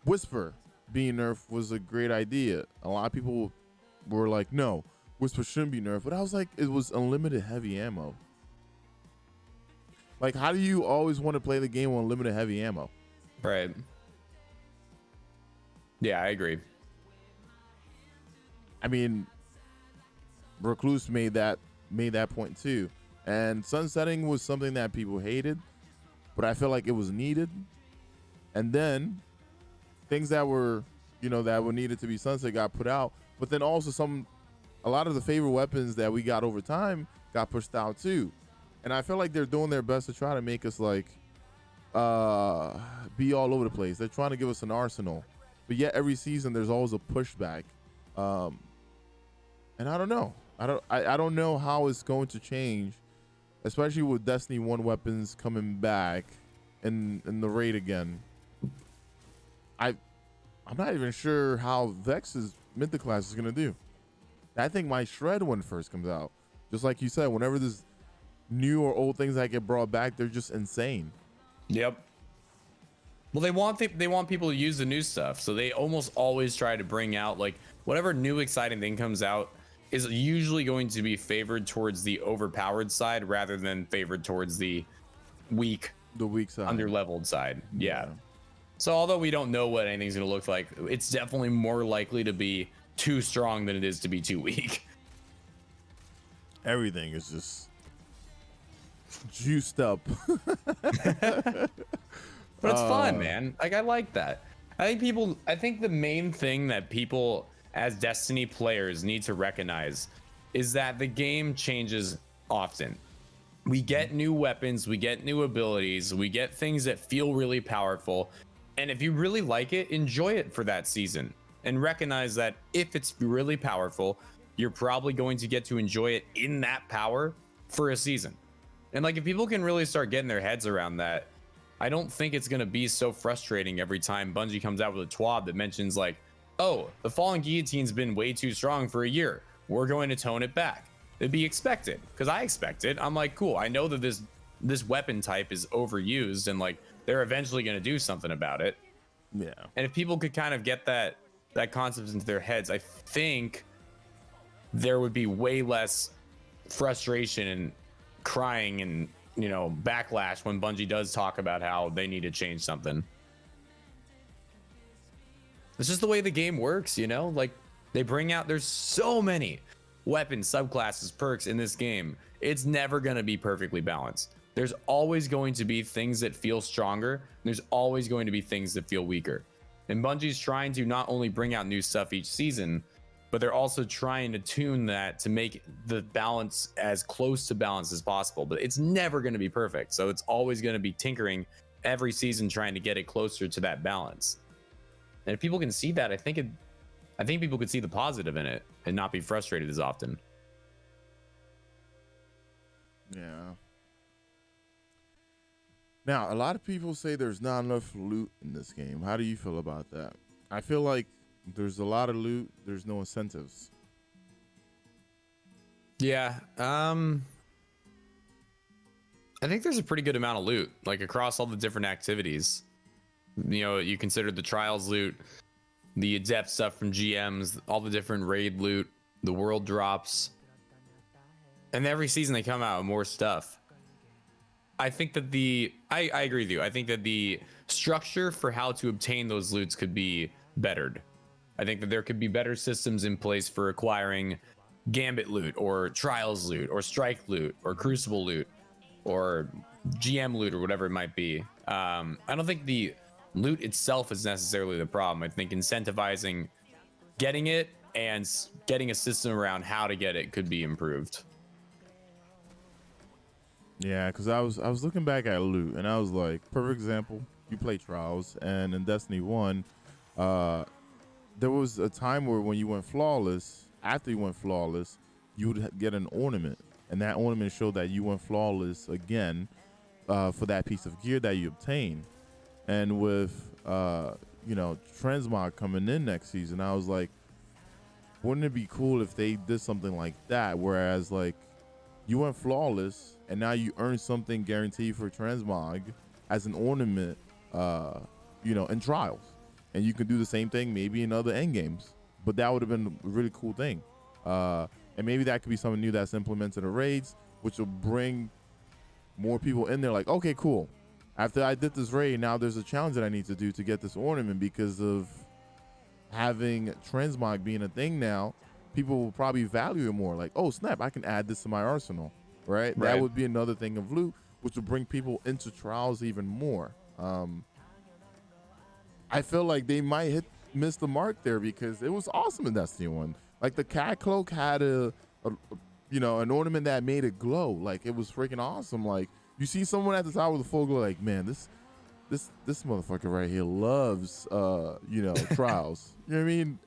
Whisper being nerfed was a great idea. A lot of people were like, no, Whisper shouldn't be nerfed, but I was like, it was unlimited heavy ammo. Like, how do you always want to play the game with unlimited heavy ammo? Right. Yeah, I agree. I mean, Recluse made that point too. And sunsetting was something that people hated, but I feel like it was needed. And then things that were, that were needed to be sunset got put out. But then also a lot of the favorite weapons that we got over time got pushed out too. And I feel like they're doing their best to try to make us like be all over the place. They're trying to give us an arsenal, but yet every season there's always a pushback. And I don't know. I don't know how it's going to change, especially with Destiny 1 weapons coming back in the raid again. I'm not even sure how Vex's Mythic class is gonna do. I think my Shred when first comes out, just like you said, whenever there's new or old things that get brought back, they're just insane. Yep. Well, they want people to use the new stuff, so they almost always try to bring out like whatever new exciting thing comes out is usually going to be favored towards the overpowered side rather than favored towards the weak side, under-leveled side. Yeah. So although we don't know what anything's going to look like, it's definitely more likely to be too strong than it is to be too weak. Everything is just juiced up. But it's fun, man. Like, I like that. I think the main thing that people as Destiny players need to recognize is that the game changes often. We get new weapons, we get new abilities, we get things that feel really powerful. And if you really like it, enjoy it for that season. And recognize that if it's really powerful, you're probably going to get to enjoy it in that power for a season. And like, if people can really start getting their heads around that, I don't think it's going to be so frustrating every time Bungie comes out with a TWAB that mentions like, oh, the Fallen Guillotine's been way too strong for a year. We're going to tone it back. It'd be expected, because I expect it. I'm like, cool, I know that this weapon type is overused and like they're eventually going to do something about it. Yeah. And if people could kind of get that concept into their heads, I think there would be way less frustration and crying and backlash when Bungie does talk about how they need to change something. It's just the way the game works, like they bring out, there's so many weapons, subclasses, perks in this game. It's never going to be perfectly balanced. There's always going to be things that feel stronger. There's always going to be things that feel weaker. And Bungie's trying to not only bring out new stuff each season, but they're also trying to tune that to make the balance as close to balance as possible. But it's never going to be perfect. So it's always going to be tinkering every season, trying to get it closer to that balance. And if people can see that, I think people could see the positive in it and not be frustrated as often. Yeah. Now, a lot of people say there's not enough loot in this game. How do you feel about that? I feel like there's a lot of loot. There's no incentives. Yeah. I think there's a pretty good amount of loot, like across all the different activities. You consider the trials loot, the adept stuff from GMs, all the different raid loot, the world drops. And every season they come out with more stuff. I think that I agree with you. I think that the structure for how to obtain those loots could be bettered. I think that there could be better systems in place for acquiring Gambit loot or Trials loot or Strike loot or Crucible loot or GM loot or whatever it might be. I don't think the loot itself is necessarily the problem. I think incentivizing getting it and getting a system around how to get it could be improved. Yeah, because I was looking back at loot, and I was like, perfect example. You play Trials, and in Destiny 1, uh, there was a time where when you went flawless, after you went flawless, you would get an ornament, and that ornament showed that you went flawless again, for that piece of gear that you obtained. And with transmog coming in next season, I was like, wouldn't it be cool if they did something like that? Whereas like you went flawless, and now you earn something guaranteed for transmog as an ornament, in trials, and you can do the same thing maybe in other end games. But that would have been a really cool thing, and maybe that could be something new that's implemented in raids, which will bring more people in there. Like, okay, cool. After I did this raid, now there's a challenge that I need to do to get this ornament because of having transmog being a thing now. People will probably value it more. Like, oh snap, I can add this to my arsenal, right? That Right. would be another thing of loot, which would bring people into trials even more. I feel like they might miss the mark there because it was awesome in Destiny 1. Like the cat cloak had an ornament that made it glow. Like it was freaking awesome. Like you see someone at the top with a full glow, like, man, this motherfucker right here loves trials. You know what I mean?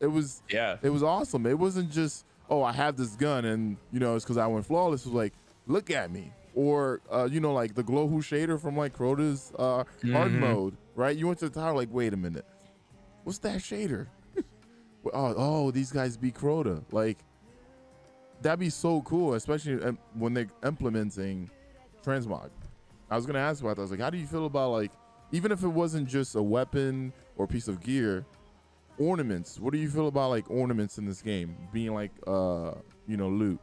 Yeah. It was awesome. It wasn't just, oh, I have this gun and it's because I went flawless. It was like, look at me. Or like the glow who shader from like Crota's hard mode, right? You went to the tower, like, wait a minute, what's that shader? oh, these guys be Crota. Like that'd be so cool, especially when they're implementing transmog. I was gonna ask about that. I was like, how do you feel about, like, even if it wasn't just a weapon or piece of gear, ornaments? What do you feel about like ornaments in this game being like loot?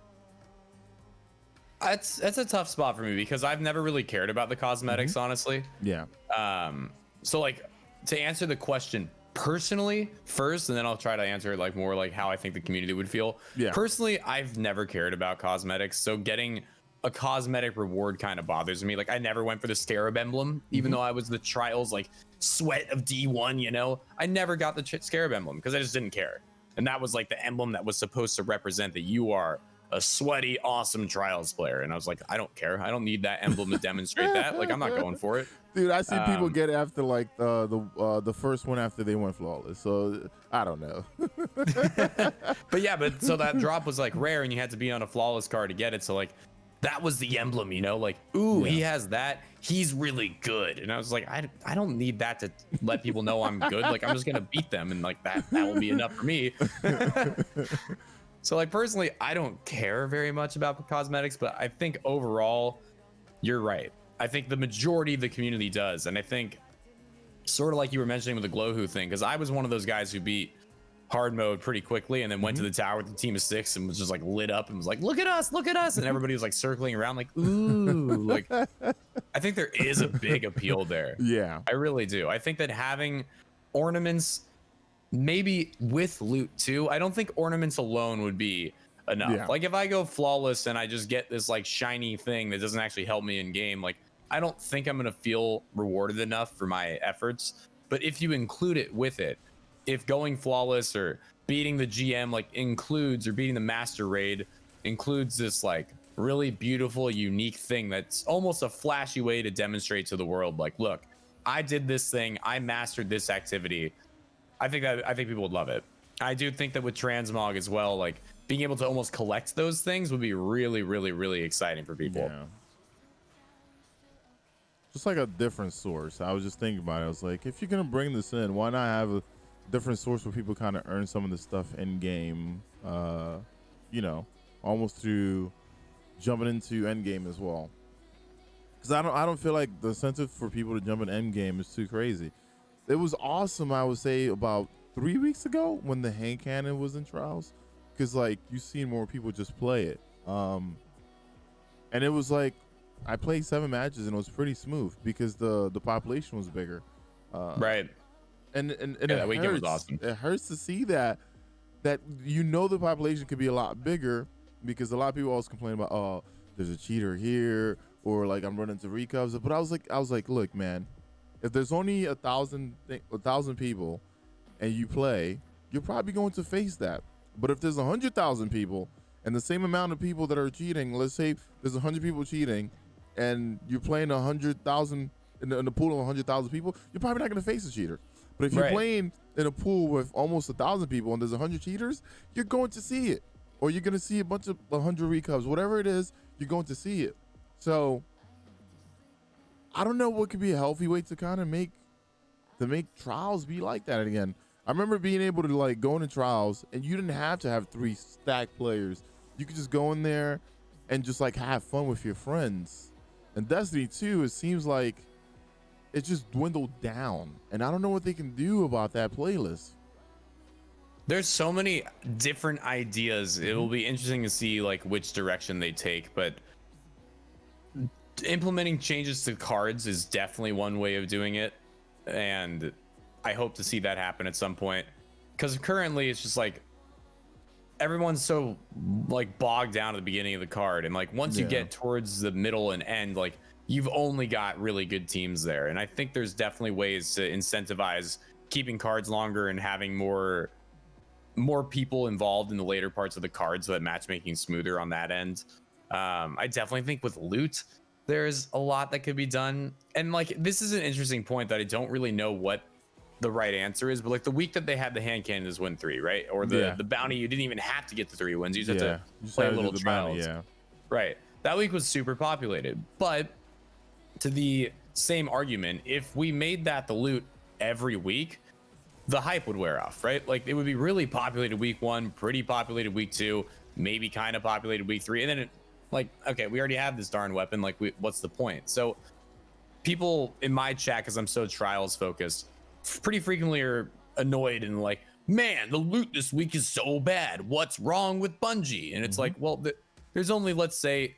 That's a tough spot for me because I've never really cared about the cosmetics, honestly. Yeah. So like, to answer the question personally first, and then I'll try to answer it like more like how I think the community would feel. Yeah. Personally, I've never cared about cosmetics, so getting a cosmetic reward kind of bothers me. Like I never went for the Scarab emblem, even though I was the Trials like sweat of D1. I never got the Scarab emblem because I just didn't care, and that was like the emblem that was supposed to represent that you are a sweaty, awesome Trials player. And I was like, I don't care. I don't need that emblem to demonstrate that. Like I'm not going for it. Dude, I see people get it after like the first one after they went flawless. So I don't know. But so that drop was like rare, and you had to be on a flawless card to get it. So like that was the emblem, like, ooh, he has that. He's really good. And I was like, I don't need that to let people know I'm good. Like I'm just gonna beat them, and like that will be enough for me. So like personally, I don't care very much about the cosmetics, but I think overall, you're right. I think the majority of the community does, and I think sort of like you were mentioning with the Glowhoo thing, because I was one of those guys who beat hard mode pretty quickly and then went to the tower with the team of 6 and was just like lit up and was like, look at us, and everybody was like circling around like, ooh. Like I think there is a big appeal there. Yeah. I really do. I think that having ornaments, maybe with loot too, I don't think ornaments alone would be enough. Yeah. Like if I go flawless and I just get this like shiny thing that doesn't actually help me in game, like I don't think I'm gonna feel rewarded enough for my efforts. But if you include it with it, if going flawless or beating the GM like includes, or beating the master raid includes this like really beautiful, unique thing that's almost a flashy way to demonstrate to the world, like, look, I did this thing, I mastered this activity. I think people would love it. I do think that with transmog as well, like being able to almost collect those things would be really, really, really exciting for people. Yeah. Just like a different source. I was just thinking about it. I was like, if you're gonna bring this in, why not have a different source where people kind of earn some of the stuff in game? Almost through jumping into end game as well. Because I don't feel like the incentive for people to jump in end game is too crazy. It was awesome, I would say, about 3 weeks ago when the hand cannon was in trials, because like you seen more people just play it. And it was like I played 7 matches and it was pretty smooth because the population was bigger. Right. And that weekend was awesome. It hurts to see that the population could be a lot bigger, because a lot of people always complain about, oh, there's a cheater here, or like I'm running into recovs. But I was like, look, man, if there's only 1,000 people and you play, you're probably going to face that. But if there's 100,000 people and the same amount of people that are cheating, let's say there's 100 people cheating and you're playing 100,000 in a pool of 100,000 people, you're probably not going to face a cheater. But if you're playing in a pool with almost 1,000 people and there's 100 cheaters, you're going to see it, or you're going to see a bunch of 100 recubs, whatever it is, you're going to see it. So I don't know what could be a healthy way to kind of make trials be like that again. I remember being able to like go into trials and you didn't have to have 3 stacked players. You could just go in there and just like have fun with your friends. And Destiny 2, it seems like it just dwindled down, and I don't know what they can do about that playlist. There's so many different ideas. It will be interesting to see like which direction they take, but implementing changes to cards is definitely one way of doing it, and I hope to see that happen at some point, because currently it's just like everyone's so like bogged down at the beginning of the card, and like once you get towards the middle and end, like you've only got really good teams there. And I think there's definitely ways to incentivize keeping cards longer and having more people involved in the later parts of the card so that matchmaking's smoother on that end. I definitely think with loot, there's a lot that could be done. And like, this is an interesting point that I don't really know what the right answer is, but like the week that they had the hand cannons win 3, right? Or the bounty, you didn't even have to get the 3 wins. You just had to play little trials. Right. That week was super populated, but to the same argument, if we made that the loot every week, the hype would wear off, right? Like it would be really populated week 1, pretty populated week 2, maybe kind of populated week 3, and then it, like, okay, we already have this darn weapon, like what's the point? So people in my chat, because I'm so trials focused, pretty frequently are annoyed and like, man, the loot this week is so bad, what's wrong with Bungie? And it's like, well, there's only, let's say,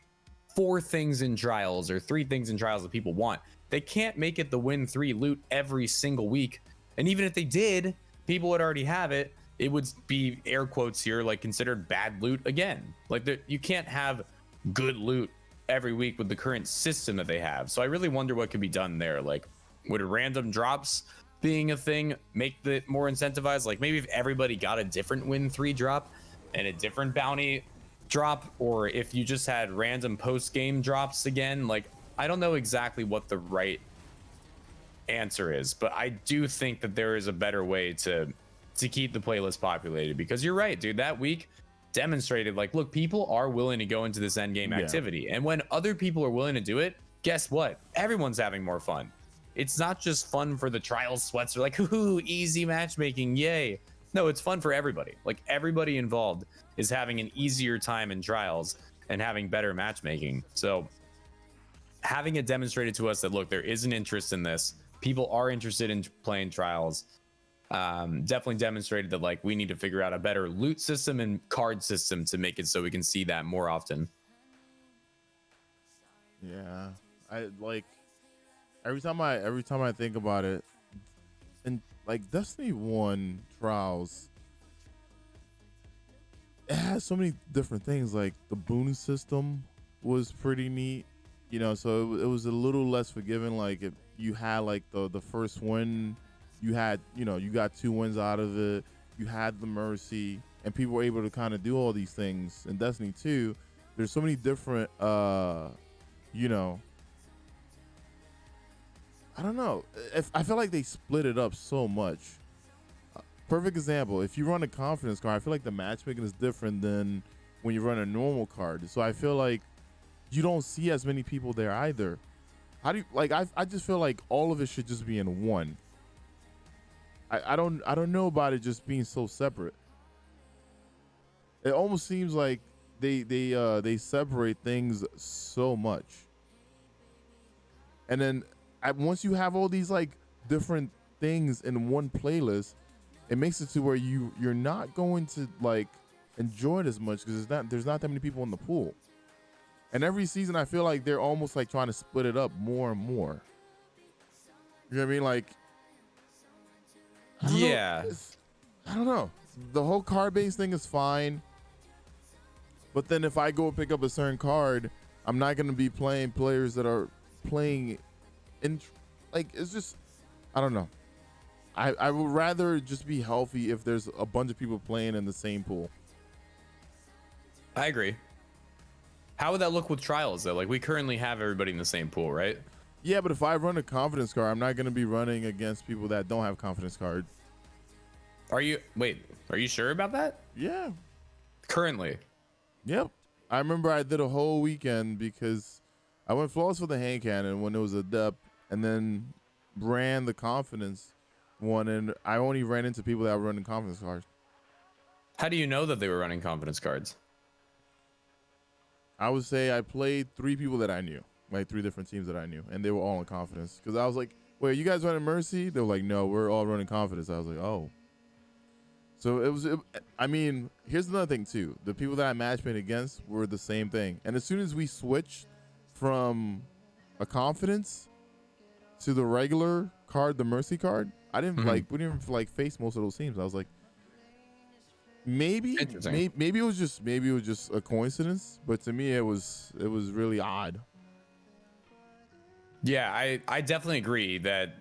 4 things in trials or 3 things in trials that people want. They can't make it the win 3 loot every single week. And even if they did, people would already have it. It would be, air quotes here, like considered bad loot again. Like you can't have good loot every week with the current system that they have. So I really wonder what could be done there. Like, would random drops being a thing make it more incentivized? Like maybe if everybody got a different win 3 drop and a different bounty drop, or if you just had random post-game drops again. Like I don't know exactly what the right answer is, but I do think that there is a better way to keep the playlist populated, because you're right, dude, that week demonstrated like, look, people are willing to go into this end game activity, and when other people are willing to do it, guess what, everyone's having more fun. It's not just fun for the trials sweats or like, hoo, easy matchmaking, yay. No, it's fun for everybody. Like everybody involved is having an easier time in trials and having better matchmaking. So having it demonstrated to us that, look, there is an interest in this, people are interested in playing trials, definitely demonstrated that like we need to figure out a better loot system and card system to make it so we can see that more often. Yeah, I like every time I think about it, and like Destiny 1 trials, it has so many different things. Like the boon system was pretty neat, you know, so it was a little less forgiving. Like if you had like the first win, you had, you know, you got 2 wins out of it, you had the mercy, and people were able to kind of do all these things. In Destiny 2, there's so many different you know, I don't know, I feel like they split it up so much. Perfect example, if you run a confidence card, I feel like the matchmaking is different than when you run a normal card. So I feel like you don't see as many people there either. How do you, like, I just feel like all of it should just be in one. I don't know about it just being so separate. It almost seems like they separate things so much. And then once you have all these like different things in one playlist, it makes it to where you're not going to like enjoy it as much, because there's not that many people in the pool. And every season I feel like they're almost like trying to split it up more and more. You know what I mean? Like, I don't know. The whole card based thing is fine, but then if I go pick up a certain card, I'm not going to be playing players that are playing in, like, it's just, I don't know. I would rather just be healthy if there's a bunch of people playing in the same pool. I agree. How would that look with trials though? Like we currently have everybody in the same pool, right? Yeah, but if I run a confidence card, I'm not going to be running against people that don't have confidence cards. Are you sure about that? Yeah. Currently. Yep. I remember I did a whole weekend because I went flawless for the hand cannon when it was a depth, and then ran the confidence one, and I only ran into people that were running confidence cards. How do you know that they were running confidence cards? I would say I played 3 people that I knew, like 3 different teams that I knew, and they were all in confidence. Because I was like, wait, you guys running Mercy? They were like, no, we're all running confidence. I was like, oh. So I mean, here's another thing too. The people that I matchmade against were the same thing. And as soon as we switched from a confidence to the regular card, the Mercy card, we didn't even face most of those teams. I was like, maybe it was just a coincidence, but to me it was really odd. Yeah, I definitely agree that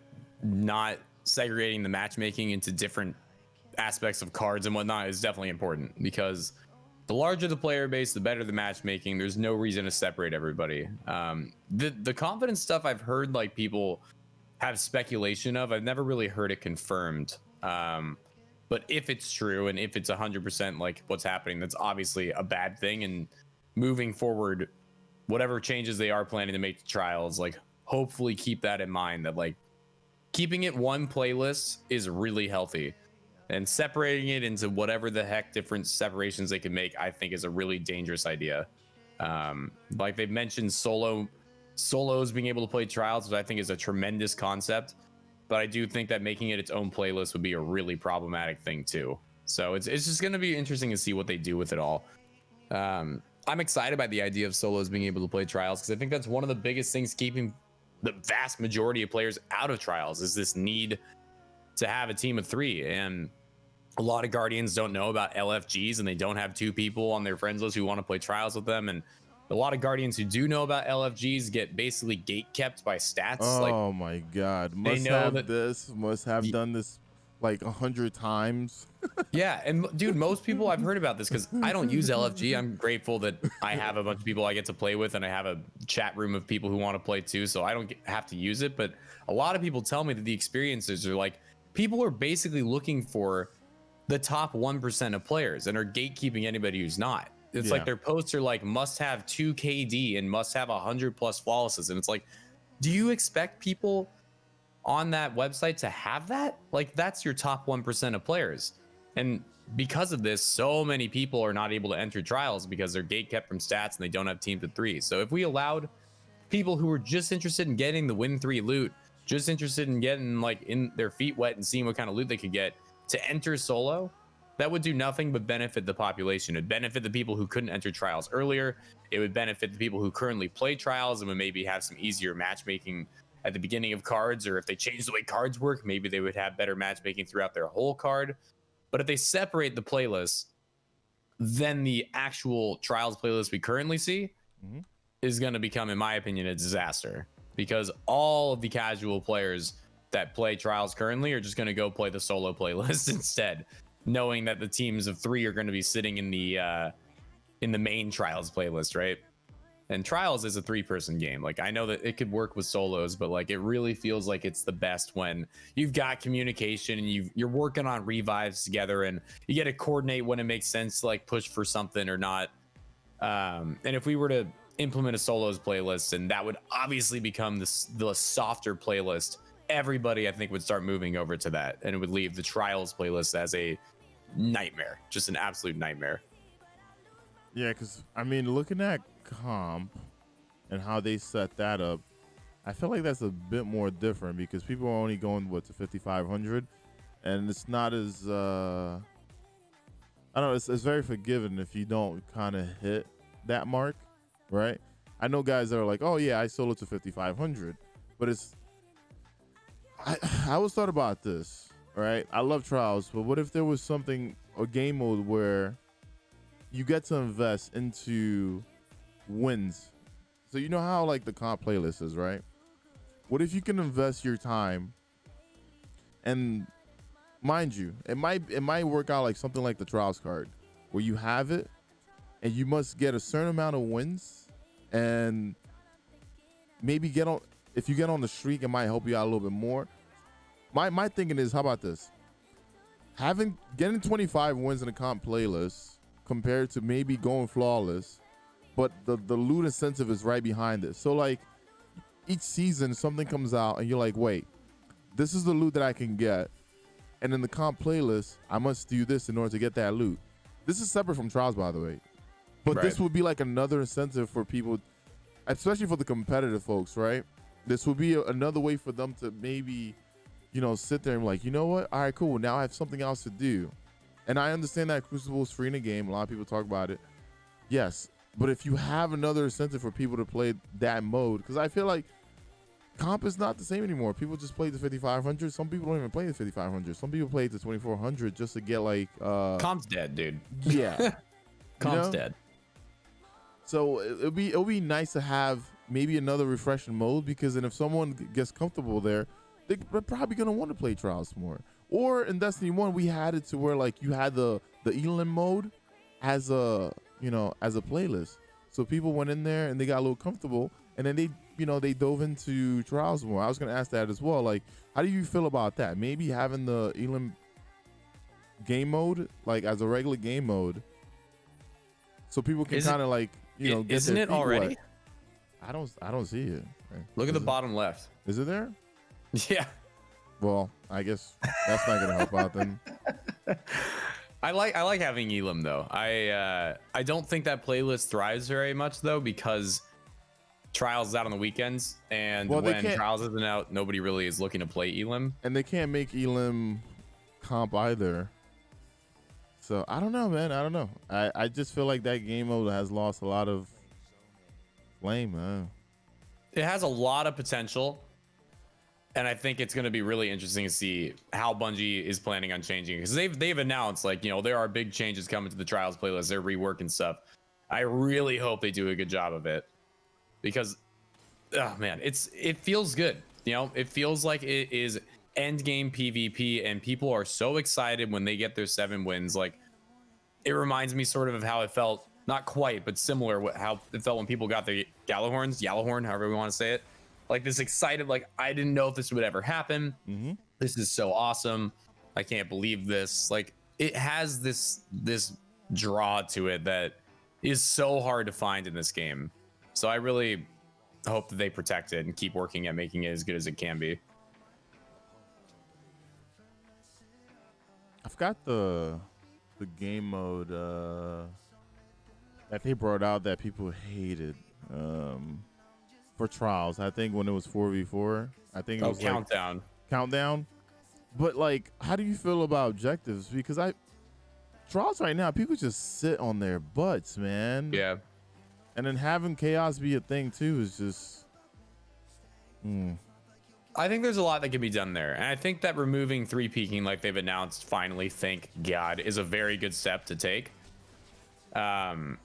not segregating the matchmaking into different aspects of cards and whatnot is definitely important, because the larger the player base, the better the matchmaking. There's no reason to separate everybody. The confidence stuff I've heard like people have speculation of. I've never really heard it confirmed. But if it's true and if it's 100% like what's happening, that's obviously a bad thing. And moving forward, whatever changes they are planning to make to trials, like hopefully keep that in mind, that like keeping it one playlist is really healthy, and separating it into whatever the heck different separations they can make, I think is a really dangerous idea. Like they've mentioned solos being able to play trials, which I think is a tremendous concept, but I do think that making it its own playlist would be a really problematic thing too. So it's just going to be interesting to see what they do with it all. I'm excited by the idea of solos being able to play trials, because I think that's one of the biggest things keeping the vast majority of players out of trials, is this need to have a team of 3. And a lot of Guardians don't know about LFGs, and they don't have 2 people on their friends list who want to play trials with them. And a lot of Guardians who do know about LFGs get basically gate kept by stats. Oh my god, must have done this like 100 times. Yeah, and dude, most people, I've heard about this because I don't use LFG. I'm grateful that I have a bunch of people I get to play with, and I have a chat room of people who want to play too, so I don't have to use it. But a lot of people tell me that the experiences are like, people are basically looking for the top 1% of players and are gatekeeping anybody who's not. It's like their posts are like must have 2 KD and must have 100 plus flawlesses, and it's like, do you expect people on that website to have that? Like, that's your top 1% of players. And because of this, so many people are not able to enter trials because they're gate kept from stats and they don't have teams of 3. So if we allowed people who were just interested in getting the win 3 loot, just interested in getting like in their feet wet and seeing what kind of loot they could get, to enter solo, that would do nothing but benefit the population. It'd benefit the people who couldn't enter trials earlier. It would benefit the people who currently play trials and would maybe have some easier matchmaking at the beginning of cards, or if they change the way cards work, maybe they would have better matchmaking throughout their whole card. But if they separate the playlists, then the actual trials playlist we currently see is going to become, in my opinion, a disaster, because all of the casual players that play trials currently are just going to go play the solo playlist instead, knowing that the teams of 3 are going to be sitting in the main trials playlist, right? And trials is a 3-person game. Like, I know that it could work with solos, but like it really feels like it's the best when you've got communication and you're working on revives together, and you get to coordinate when it makes sense to like push for something or not. And if we were to implement a solos playlist, and that would obviously become the softer playlist, everybody I think would start moving over to that, and it would leave the trials playlist as a nightmare, just an absolute nightmare. Yeah, because I mean, looking at comp and how they set that up, I feel like that's a bit more different, because people are only going to 5,500, and it's not as I don't know, it's very forgiving if you don't kind of hit that mark, right? I know guys that are like, oh yeah, I solo to 5,500, but I always thought about this, right? I love trials, but what if there was something, a game mode where you get to invest into wins? So you know how like the comp playlist is, right? What if you can invest your time, and mind you, it might work out like something like the trials card, where you have it and you must get a certain amount of wins and maybe get on. If you get on the streak, it might help you out a little bit more. My thinking is, how about this? Getting 25 wins in a comp playlist compared to maybe going flawless, but the loot incentive is right behind it. So like each season something comes out and you're like, wait, this is the loot that I can get, and in the comp playlist I must do this in order to get that loot. This is separate from trials, by the way, but this would be like another incentive for people, especially for the competitive folks, right? This would be another way for them to maybe, sit there and be like, you know what? All right, cool. Now I have something else to do. And I understand that Crucible is free in the game. A lot of people talk about it. Yes. But if you have another incentive for people to play that mode, because I feel like comp is not the same anymore. People just play the 5500. Some people don't even play the 5500. Some people play the 2400 just to get like comp's dead, dude. Yeah. Comp's dead. So it'll be nice to have maybe another refreshing mode, because then if someone gets comfortable there, they're probably gonna want to play trials more. Or in Destiny 1, we had it to where like you had the Elim mode as a playlist. So people went in there and they got a little comfortable, and then they dove into trials more. I was gonna ask that as well. Like, how do you feel about that? Maybe having the Elim game mode like as a regular game mode, so people can kind of like get isn't it already wet. I don't see it. Look at the bottom left. Is it there? Yeah. Well, I guess that's not gonna help out then. I like having Elim though. I don't think that playlist thrives very much though, because trials is out on the weekends, and when trials isn't out, nobody really is looking to play Elim. And they can't make Elim comp either. So I don't know, man. I don't know. I just feel like that game mode has lost a lot of flame, man. It has a lot of potential, and I think it's going to be really interesting to see how Bungie is planning on changing, because they've announced like, there are big changes coming to the trials playlist. They're reworking stuff. I really hope they do a good job of it, because oh man, it feels good. It feels like it is end game PvP, and people are so excited when they get their 7 wins. Like, it reminds me sort of how it felt, not quite, but similar how it felt when people got their Yalahorn, however we want to say it. Like this excited, like I didn't know if this would ever happen. Mm-hmm. This is so awesome. I can't believe this. Like, it has this draw to it that is so hard to find in this game. So I really hope that they protect it and keep working at making it as good as it can be. I've got the game mode that they brought out that people hated for trials. I think when it was 4v4, I think it was countdown. Countdown. But like, how do you feel about objectives? Because trials right now, people just sit on their butts, man. Yeah. And then having chaos be a thing too is just I think there's a lot that can be done there. And I think that removing 3-peaking like they've announced, finally, thank God, is a very good step to take. Sorry,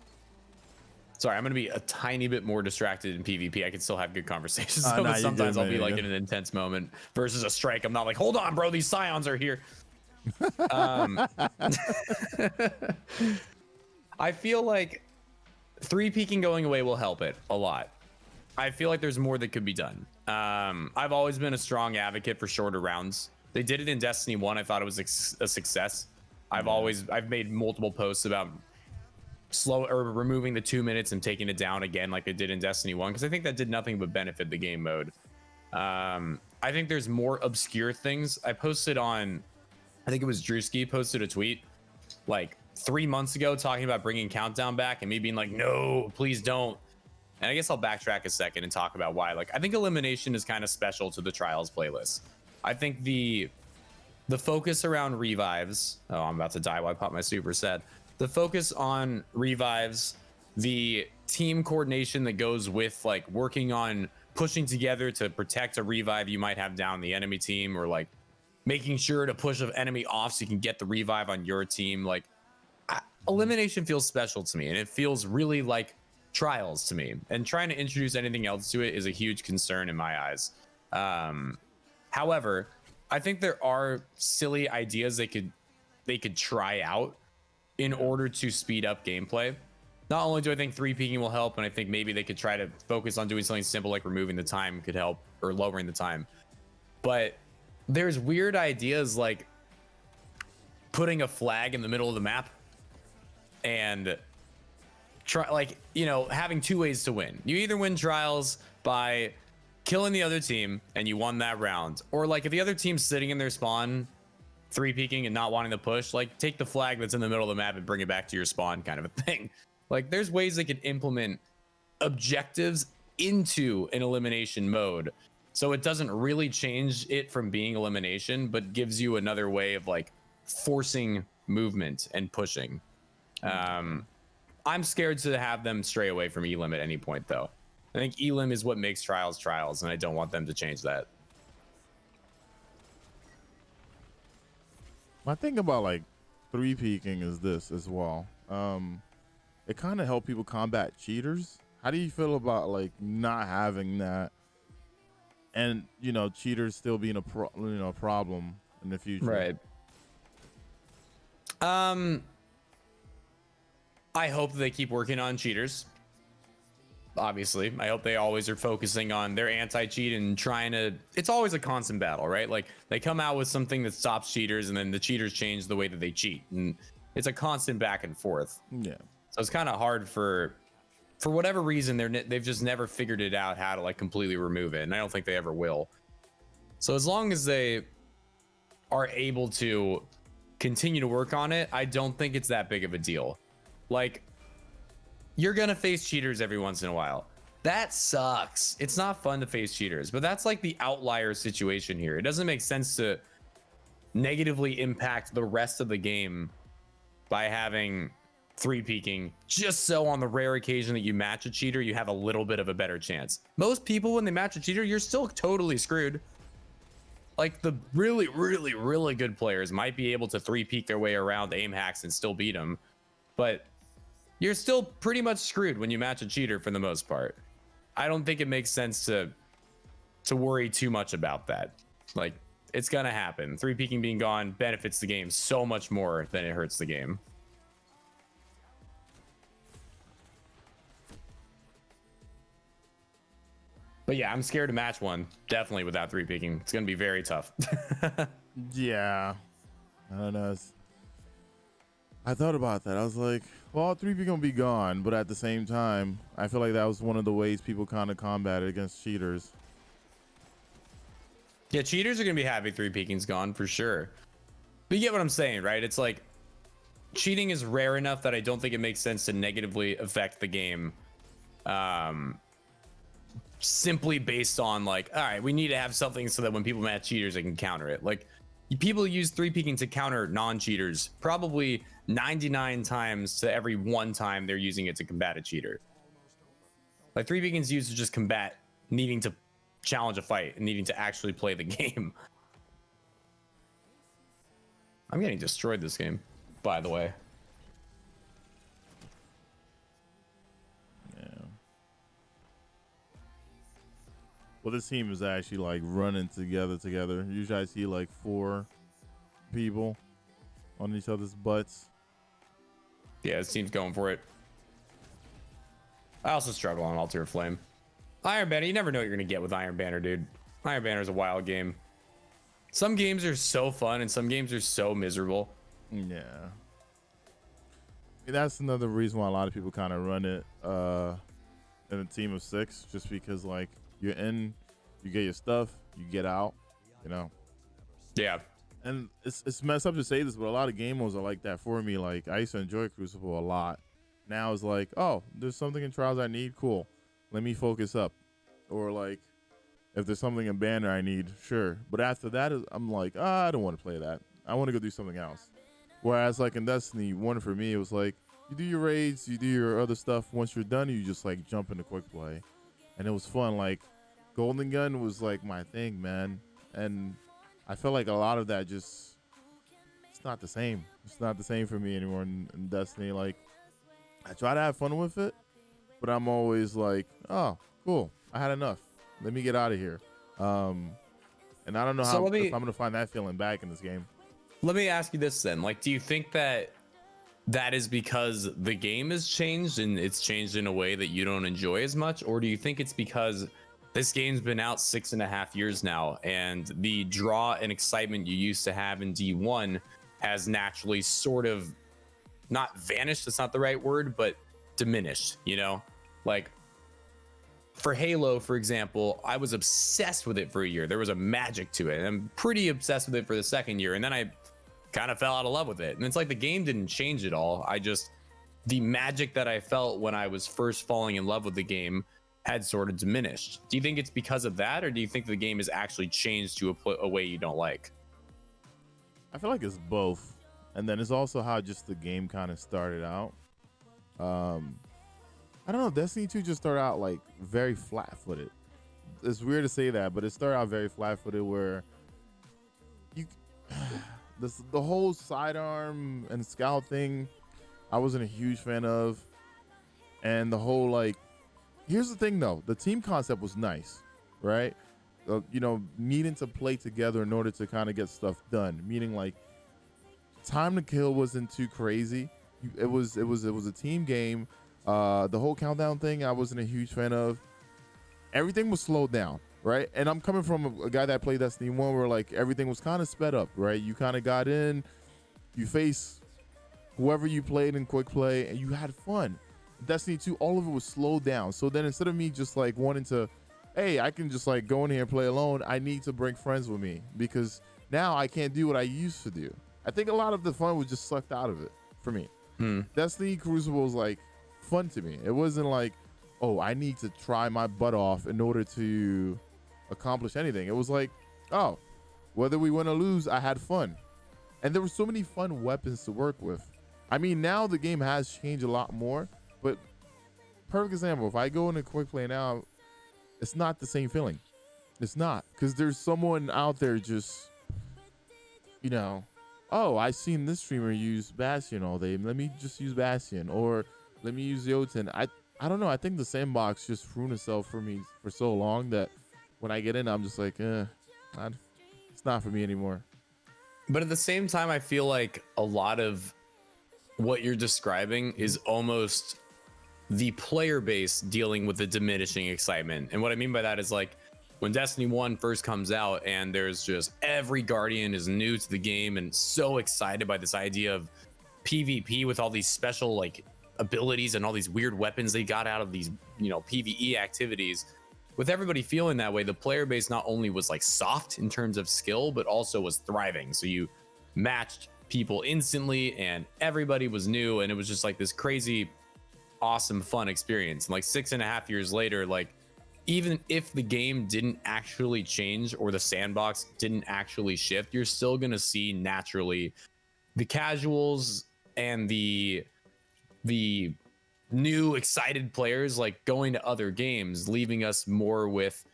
I'm going to be a tiny bit more distracted in PvP. I can still have good conversations. But sometimes I'll be like in an intense moment versus a strike. I'm not like, hold on, bro, these scions are here. I feel like 3-peaking going away will help it a lot. I feel like there's more that could be done. I've always been a strong advocate for shorter rounds. They did it in Destiny 1. I thought it was a success. I've made multiple posts about removing the 2 minutes and taking it down again like they did in Destiny 1, because I think that did nothing but benefit the game mode. I think there's more obscure things. I posted on, I think it was Drewski posted a tweet like 3 months ago talking about bringing Countdown back, and me being like, no, please don't. And I guess I'll backtrack a second and talk about why. Like, I think elimination is kind of special to the trials playlist. I think the focus around revives. Oh, I'm about to die while I pop my super set. The focus on revives, the team coordination that goes with like working on pushing together to protect a revive you might have down the enemy team, or like making sure to push an enemy off so you can get the revive on your team. Like, elimination feels special to me, and it feels really like trials to me, and trying to introduce anything else to it is a huge concern in my eyes. However, I think there are silly ideas they could try out in order to speed up gameplay. not only do I think 3-peaking will help, and I think maybe they could try to focus on doing something simple like removing the time could help, or lowering the time. But there's weird ideas like putting a flag in the middle of the map and having two ways to win. You either win trials by killing the other team and you won that round, or like if the other team's sitting in their spawn 3-peaking and not wanting to push, like take the flag that's in the middle of the map and bring it back to your spawn, kind of a thing. Like there's ways they could implement objectives into an elimination mode, so it doesn't really change it from being elimination, but gives you another way of like forcing movement and pushing. I'm scared to have them stray away from elim at any point, though. I think elim is what makes trials, and I don't want them to change that. My thing about like 3-peaking is this as well. It kind of helps people combat cheaters. How do you feel about like not having that, and cheaters still being a problem in the future? Right. I hope they keep working on cheaters. Obviously, I hope they always are focusing on their anti-cheat and trying to. It's always a constant battle, right? Like they come out with something that stops cheaters, and then the cheaters change the way that they cheat, and it's a constant back and forth. Yeah. So it's kind of hard for whatever reason they've just never figured it out how to like completely remove it, and I don't think they ever will. So as long as they are able to continue to work on it, I don't think it's that big of a deal. Like, you're gonna face cheaters every once in a while. That sucks. It's not fun to face cheaters, but that's like the outlier situation here. It doesn't make sense to negatively impact the rest of the game by having 3-peaking just so on the rare occasion that you match a cheater, you have a little bit of a better chance. Most people, when they match a cheater, you're still totally screwed. Like the really, really, really good players might be able to 3-peak their way around aim hacks and still beat them, but you're still pretty much screwed when you match a cheater for the most part. I don't think it makes sense to worry too much about that. Like, it's gonna happen. 3-peaking being gone benefits the game so much more than it hurts the game. But yeah, I'm scared to match one, definitely without 3-peaking. It's gonna be very tough. Yeah. I don't know. I thought about that. I was like, well, 3-peak gonna be gone, but at the same time, I feel like that was one of the ways people kind of combated against cheaters. Yeah, cheaters are gonna be happy 3-peaking's gone for sure. But you get what I'm saying, right? It's like cheating is rare enough that I don't think it makes sense to negatively affect the game. Simply based on like, all right, we need to have something so that when people match cheaters, they can counter it. Like, people use 3-peaking to counter non-cheaters probably 99 times to every one time they're using it to combat a cheater. Like 3-peaking is used to just combat needing to challenge a fight and needing to actually play the game. I'm getting destroyed this game, by the way. Well, this team is actually like running together. Usually I see like 4 people on each other's butts. Yeah, this team's going for it. I also struggle on Altar of Flame. Iron Banner, you never know what you're going to get with Iron Banner, dude. Iron Banner is a wild game. Some games are so fun and some games are so miserable. Yeah. That's another reason why a lot of people kind of run it in a team of 6, just because like you're in, you get your stuff, you get out, Yeah. And it's messed up to say this, but a lot of game modes are like that for me. Like, I used to enjoy Crucible a lot. Now it's like, oh, there's something in Trials I need, cool, let me focus up. Or like, if there's something in Banner I need, sure. But after that, I'm like, I don't want to play that. I want to go do something else. Whereas like in Destiny 1 for me, it was like, you do your raids, you do your other stuff. Once you're done, you just like jump into quick play. And it was fun. Like, Golden Gun was like my thing, man. And I feel like a lot of that it's not the same. It's not the same for me anymore in Destiny. Like, I try to have fun with it, but I'm always like, oh, cool, I had enough. Let me get out of here. And I don't know if I'm going to find that feeling back in this game. Let me ask you this then. Like, do you think that that is because the game has changed and it's changed in a way that you don't enjoy as much? Or do you think it's because this game's been out 6.5 years now and the draw and excitement you used to have in D1 has naturally sort of not vanished, that's not the right word, but diminished, you know? Like for Halo, for example, I was obsessed with it for a year. There was a magic to it. And I'm pretty obsessed with it for the second year. And then I kind of fell out of love with it. And it's like the game didn't change at all. The magic that I felt when I was first falling in love with the game had sort of diminished. Do you think it's because of that? Or do you think the game has actually changed to a way you don't like? I feel like it's both. And then it's also how just the game kind of started out. I don't know. Destiny 2 just started out like very flat-footed. It's weird to say that, but it started out very flat-footed where the whole sidearm and scout thing, I wasn't a huge fan of. And the whole like, here's the thing though, the team concept was nice, right? Needing to play together in order to kind of get stuff done. Meaning like, time to kill wasn't too crazy. It was a team game. The whole countdown thing, I wasn't a huge fan of. Everything was slowed down, right? And I'm coming from a guy that played Destiny 1 where like everything was kind of sped up, right? You kind of got in, you face whoever you played in quick play, and you had fun. Destiny 2, all of it was slowed down. So then instead of me just like wanting to, hey, I can just like go in here and play alone, I need to bring friends with me because now I can't do what I used to do. I think a lot of the fun was just sucked out of it for me. Destiny Crucible was like fun to me. It wasn't like, oh, I need to try my butt off in order to accomplish anything. It was like, oh, whether we win or lose, I had fun. And there were so many fun weapons to work with. I mean, now the game has changed a lot more, but perfect example, if I go into quick play now, it's not the same feeling. It's not, because there's someone out there just, oh, I seen this streamer use Bastion all day. Let me just use Bastion, or let me use Jotun. I don't know. I think the sandbox just ruined itself for me for so long that when I get in, I'm just like, it's not for me anymore. But at the same time, I feel like a lot of what you're describing is almost the player base dealing with the diminishing excitement. And what I mean by that is like when Destiny 1 first comes out and there's just every Guardian is new to the game and so excited by this idea of PvP with all these special like abilities and all these weird weapons they got out of these, PvE activities. With everybody feeling that way, the player base not only was like soft in terms of skill, but also was thriving. So you matched people instantly and everybody was new. And it was just like this crazy, awesome, fun experience. And like 6.5 years later, like even if the game didn't actually change or the sandbox didn't actually shift, you're still going to see naturally the casuals and the new excited players like going to other games, leaving us more with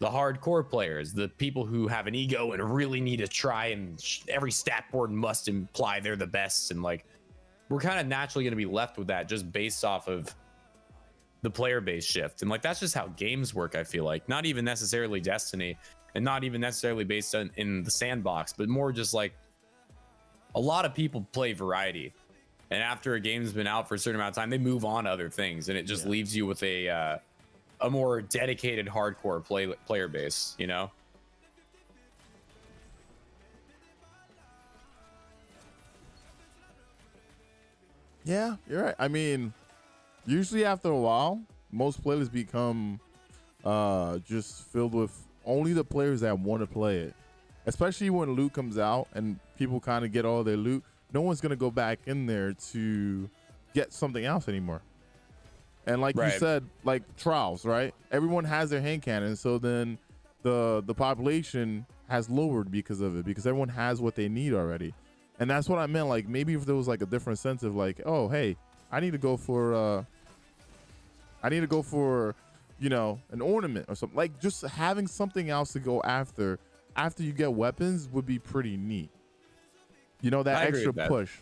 the hardcore players, the people who have an ego and really need to try, and every stat board must imply they're the best. And like, we're kind of naturally going to be left with that just based off of the player base shift. And like, that's just how games work. I feel like not even necessarily Destiny and not even necessarily based on in the sandbox, but more just like a lot of people play variety. And after a game's been out for a certain amount of time, they move on to other things, and it just leaves you with a more dedicated, hardcore player base. Yeah, you're right. I mean, usually after a while, most playlists become just filled with only the players that want to play it. Especially when loot comes out and people kind of get all their loot. No one's going to go back in there to get something else anymore. And like you said, like trials, right? Everyone has their hand cannon. So then the population has lowered because of it, because everyone has what they need already. And that's what I meant. Like maybe if there was like a different sense of like, oh, hey, I need to go for, an ornament or something, like just having something else to go after you get weapons would be pretty neat. That extra push.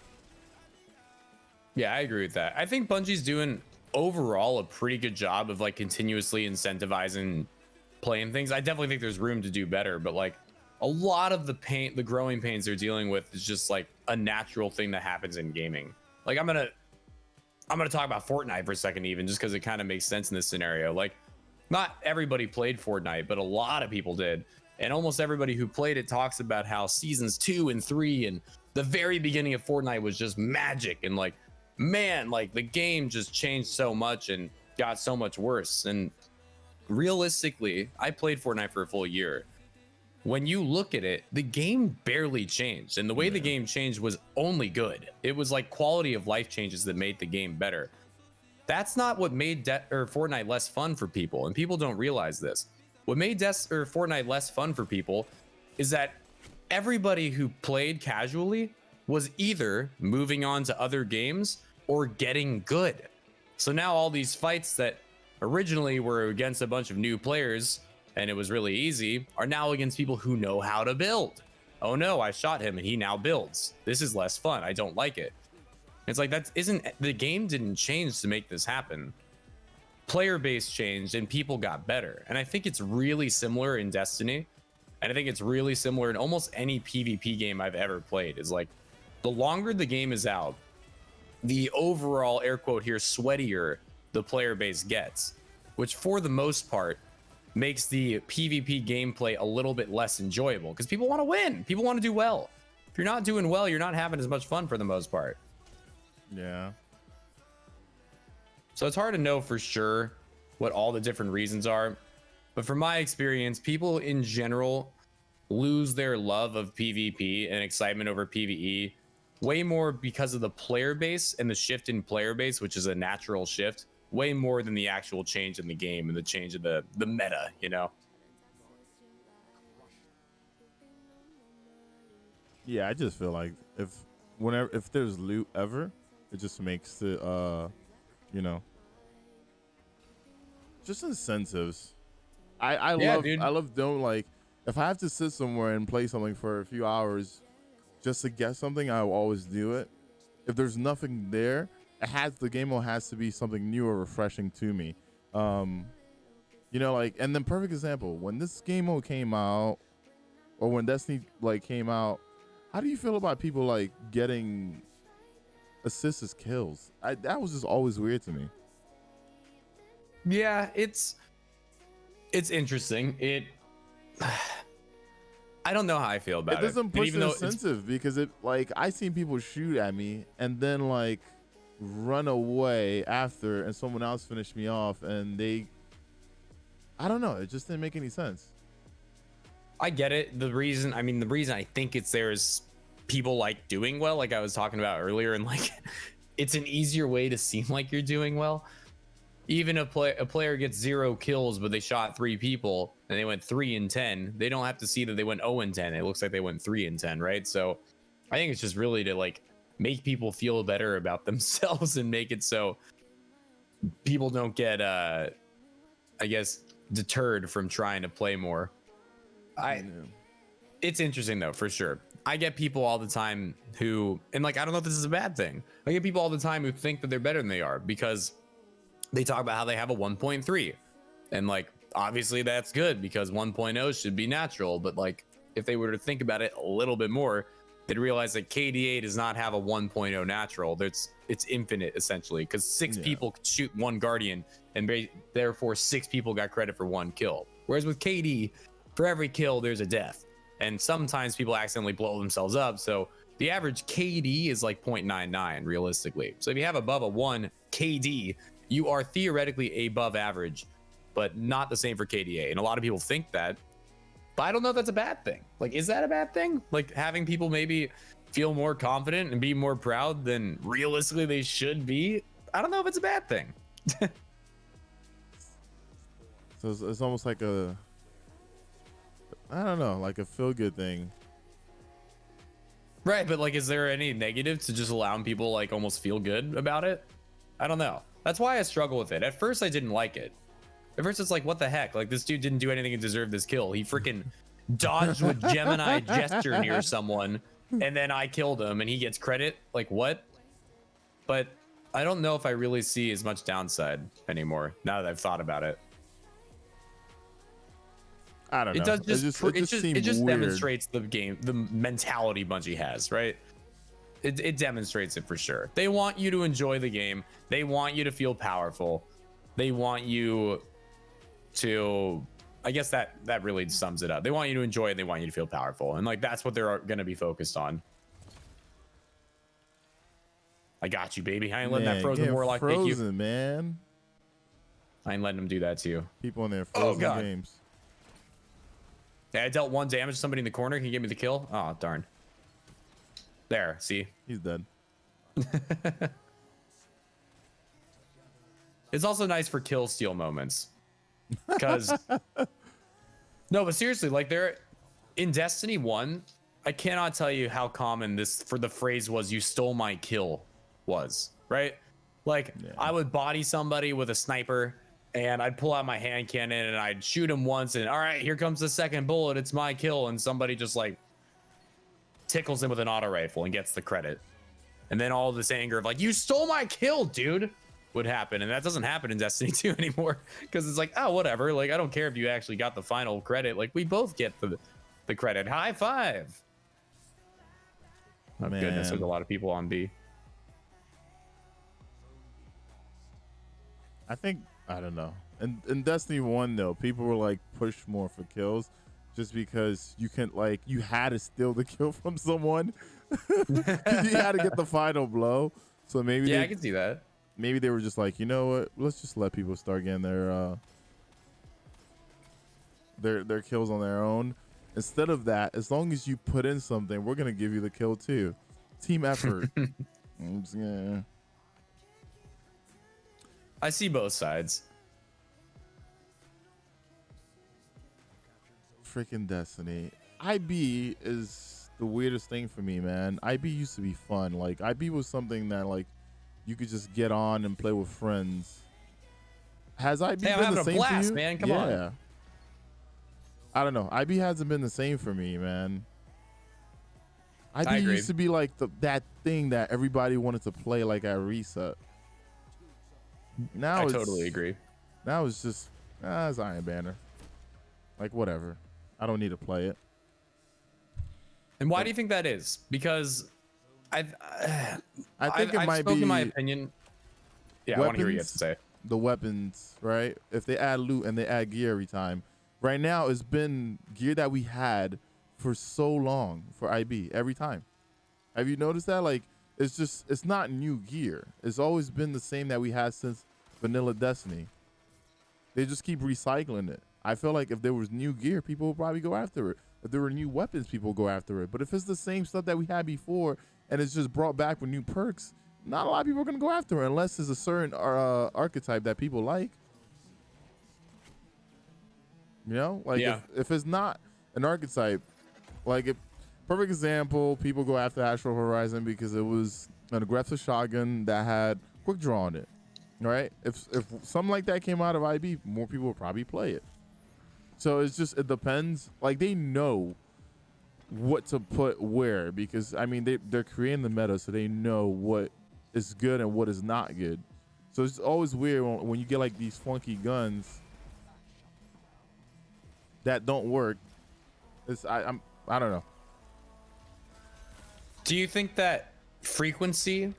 Yeah, I agree with that. I think Bungie's doing overall a pretty good job of like continuously incentivizing playing things. I definitely think there's room to do better, but like a lot of the growing pains they're dealing with is just like a natural thing that happens in gaming. Like I'm gonna talk about Fortnite for a second, even just because it kind of makes sense in this scenario. Like, not everybody played Fortnite, but a lot of people did. And almost everybody who played it talks about how seasons 2 and 3 and the very beginning of Fortnite was just magic. And like, man, like the game just changed so much and got so much worse. And realistically, I played Fortnite for a full year. When you look at it, the game barely changed. And the way the game changed was only good. It was like quality of life changes that made the game better. That's not what made Fortnite less fun for people, and people don't realize this. What made Fortnite less fun for people is that everybody who played casually was either moving on to other games or getting good. So now all these fights that originally were against a bunch of new players and it was really easy are now against people who know how to build. Oh no, I shot him and he now builds. This is less fun. I don't like it. It's like the game didn't change to make this happen. Player base changed and people got better. And I think it's really similar in Destiny. And I think it's really similar in almost any PvP game I've ever played. Is like, the longer the game is out, the overall, air quote here, sweatier the player base gets, which for the most part makes the PvP gameplay a little bit less enjoyable because people want to win. People want to do well. If you're not doing well, you're not having as much fun for the most part. Yeah. So it's hard to know for sure what all the different reasons are. But from my experience, people in general lose their love of PvP and excitement over PvE way more because of the player base and the shift in player base, which is a natural shift, way more than the actual change in the game and the change of the meta, you know? Yeah, I just feel like if there's loot ever, it just makes it you know, just incentives. I love doing, like, if I have to sit somewhere and play something for a few hours just to get something, I will always do it. If there's nothing there, the game mode has to be something new or refreshing to me. You know, like, and then perfect example, when this game mode came out, or when Destiny like came out, how do you feel about people like getting assists as kills? That was just always weird to me. Yeah, it's interesting. I don't know how I feel about it. It doesn't push the incentive because it, like, I seen people shoot at me and then like run away after, and someone else finished me off, and I don't know, it just didn't make any sense. I get it. The reason I think it's there is people like doing well, like I was talking about earlier, and like it's an easier way to seem like you're doing well. Even a player gets 0 kills, but they shot 3 people and they went 3 and 10. They don't have to see that they went 0 and 10. It looks like they went 3 and 10, right? So I think it's just really to like make people feel better about themselves and make it so people don't get I guess deterred from trying to play more. It's interesting though, for sure. I get people all the time who, and like, I don't know if this is a bad thing. I get people all the time who think that they're better than they are because they talk about how they have a 1.3, and like, obviously that's good because 1.0 should be natural. But like, if they were to think about it a little bit more, they'd realize that KDA does not have a 1.0 natural. It's infinite essentially, because 6 people could shoot 1 Guardian, and therefore 6 people got credit for 1 kill. Whereas with KD, for every kill, there's a death. And sometimes people accidentally blow themselves up. So the average KD is like 0.99 realistically. So if you have above a 1 KD, you are theoretically above average, but not the same for KDA. And a lot of people think that, but I don't know if that's a bad thing. Like, is that a bad thing? Like, having people maybe feel more confident and be more proud than realistically they should be? I don't know if it's a bad thing. So it's almost like I don't know, like a feel-good thing. Right, but like, is there any negative to just allowing people like almost feel good about it? I don't know. That's why I struggle with it. At first, I didn't like it. At first, it's like, what the heck? Like, this dude didn't do anything to deserve this kill. He freaking dodged with Gemini gesture near someone, and then I killed him, and he gets credit. Like, what? But I don't know if I really see as much downside anymore now that I've thought about it. I don't know. It just demonstrates the mentality Bungie has, right? it demonstrates it for sure. They want you to enjoy the game. They want you to feel powerful. They want you to, I guess that really sums it up. They want you to enjoy it. They want you to feel powerful. And like, that's what they're going to be focused on. I got you, baby. I ain't letting that frozen warlock take you. Man. I ain't letting them do that to you. People in their frozen games. Yeah, I dealt 1 damage to somebody in the corner. Can you give me the kill? Oh, darn. There, see? He's dead. It's also nice for kill steal moments. Because no, but seriously, like they're in Destiny 1, I cannot tell you how common this for the phrase was, "You stole my kill," was, right? Like I would body somebody with a sniper and I'd pull out my hand cannon and I'd shoot him once and all right, here comes the second bullet, it's my kill, and somebody just like tickles him with an auto rifle and gets the credit. And then all this anger of like, "You stole my kill, dude," would happen. And that doesn't happen in Destiny 2 anymore, because it's like, oh, whatever, like I don't care if you actually got the final credit, like we both get the credit. High five. Oh, goodness, there's a lot of people on B. I think, I don't know. In Destiny 1 though, people were like pushed more for kills just because you had to steal the kill from someone. You had to get the final blow. So maybe I can see that. Maybe they were just like, you know what? Let's just let people start getting their kills on their own. Instead of that, as long as you put in something, we're gonna give you the kill too. Team effort. I see both sides. Freaking Destiny. IB is the weirdest thing for me, man. IB used to be fun. Like IB was something that like you could just get on and play with friends. Has IB been the same blast, for you? Man, come on. I don't know. IB hasn't been the same for me, man. IB used to be like that thing that everybody wanted to play like at reset. Now I totally agree. Now it's just it's Iron Banner. Like whatever. I don't need to play it. And why do you think that is? Because I think it might be my opinion. Yeah, I want to hear what you have to say. The weapons, right? If they add loot and they add gear every time. Right now, it's been gear that we had for so long for IB every time. Have you noticed that? Like, it's not new gear. It's always been the same that we had since vanilla Destiny. They just keep recycling it. I feel like if there was new gear, people would probably go after it. If there were new weapons, people would go after it. But if it's the same stuff that we had before and it's just brought back with new perks, not a lot of people are going to go after it unless there's a certain archetype that people like. You know, like if it's not an archetype, like perfect example, people go after Astral Horizon because it was an aggressive shotgun that had quick draw on it, right? If something like that came out of IB, more people would probably play it. So it depends. Like they know what to put where, because I mean they're creating the meta, so they know what is good and what is not good. So it's always weird when you get like these funky guns that don't work. I don't know. Do you think that frequency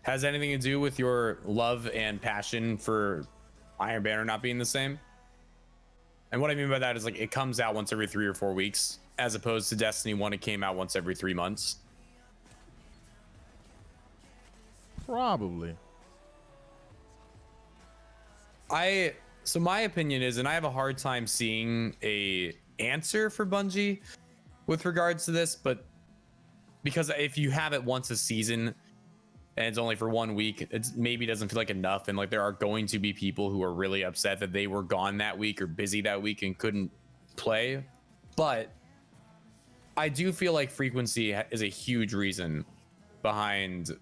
has anything to do with your love and passion for Iron Banner not being the same? And what I mean by that is like it comes out once every 3 or 4 weeks, as opposed to Destiny 1, it came out once every 3 months. Probably. So my opinion is, and I have a hard time seeing a answer for Bungie with regards to this, but because if you have it once a season and it's only for 1 week, it maybe doesn't feel like enough. And like there are going to be people who are really upset that they were gone that week or busy that week and couldn't play. But I do feel like frequency is a huge reason behind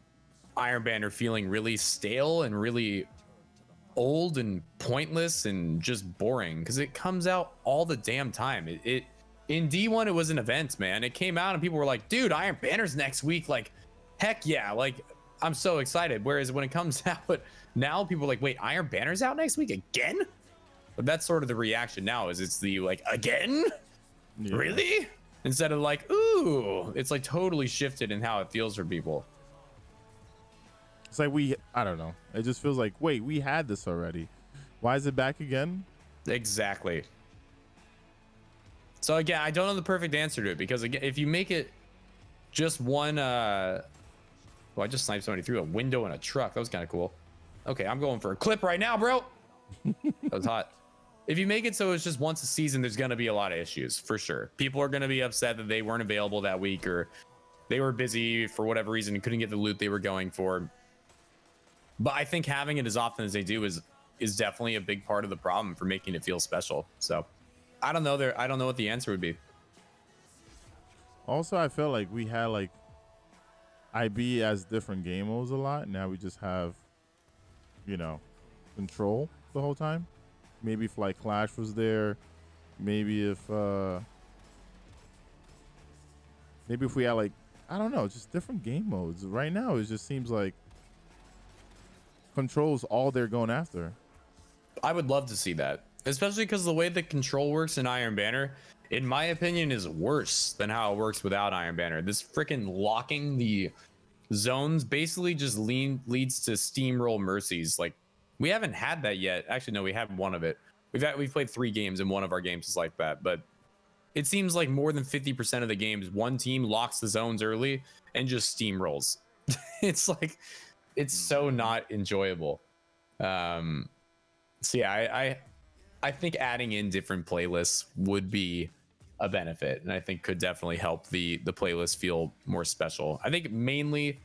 Iron Banner feeling really stale and really old and pointless and just boring, because it comes out all the damn time. It in D1 it was an event, man. It came out and people were like, dude, Iron Banner's next week, like heck yeah, like I'm so excited. Whereas when it comes out now, people are like, wait, Iron Banner's out next week again? But that's sort of the reaction now, is it's the like, again? Yeah. Really? Instead of like, ooh, it's like totally shifted in how it feels for people. It's like I don't know. It just feels like, wait, we had this already. Why is it back again? Exactly. So again, I don't know the perfect answer to it, because again, if you make it just one, well, I just sniped somebody through a window in a truck. That was kind of cool. Okay, I'm going for a clip right now, bro. That was hot. If you make it so it's just once a season, there's going to be a lot of issues for sure. People are going to be upset that they weren't available that week, or they were busy for whatever reason and couldn't get the loot they were going for. But I think having it as often as they do is definitely a big part of the problem for making it feel special. So I don't know I don't know what the answer would be. Also, I felt like we had like IB as different game modes a lot. Now we just have, control the whole time. Maybe if like Clash was there, maybe if we had like, I don't know, just different game modes. Right now it just seems like control's all they're going after. I would love to see that, especially because the way the control works in Iron Banner, in my opinion, is worse than how it works without Iron Banner. This freaking locking the zones basically just leads to steamroll mercies. Like, we haven't had that yet. Actually, no, we had one of it. We've played 3 games, and one of our games is like that. But it seems like more than 50% of the games, one team locks the zones early and just steamrolls. It's like, it's so not enjoyable. So yeah, I think adding in different playlists would be a benefit, and I think could definitely help the playlist feel more special. I think mainly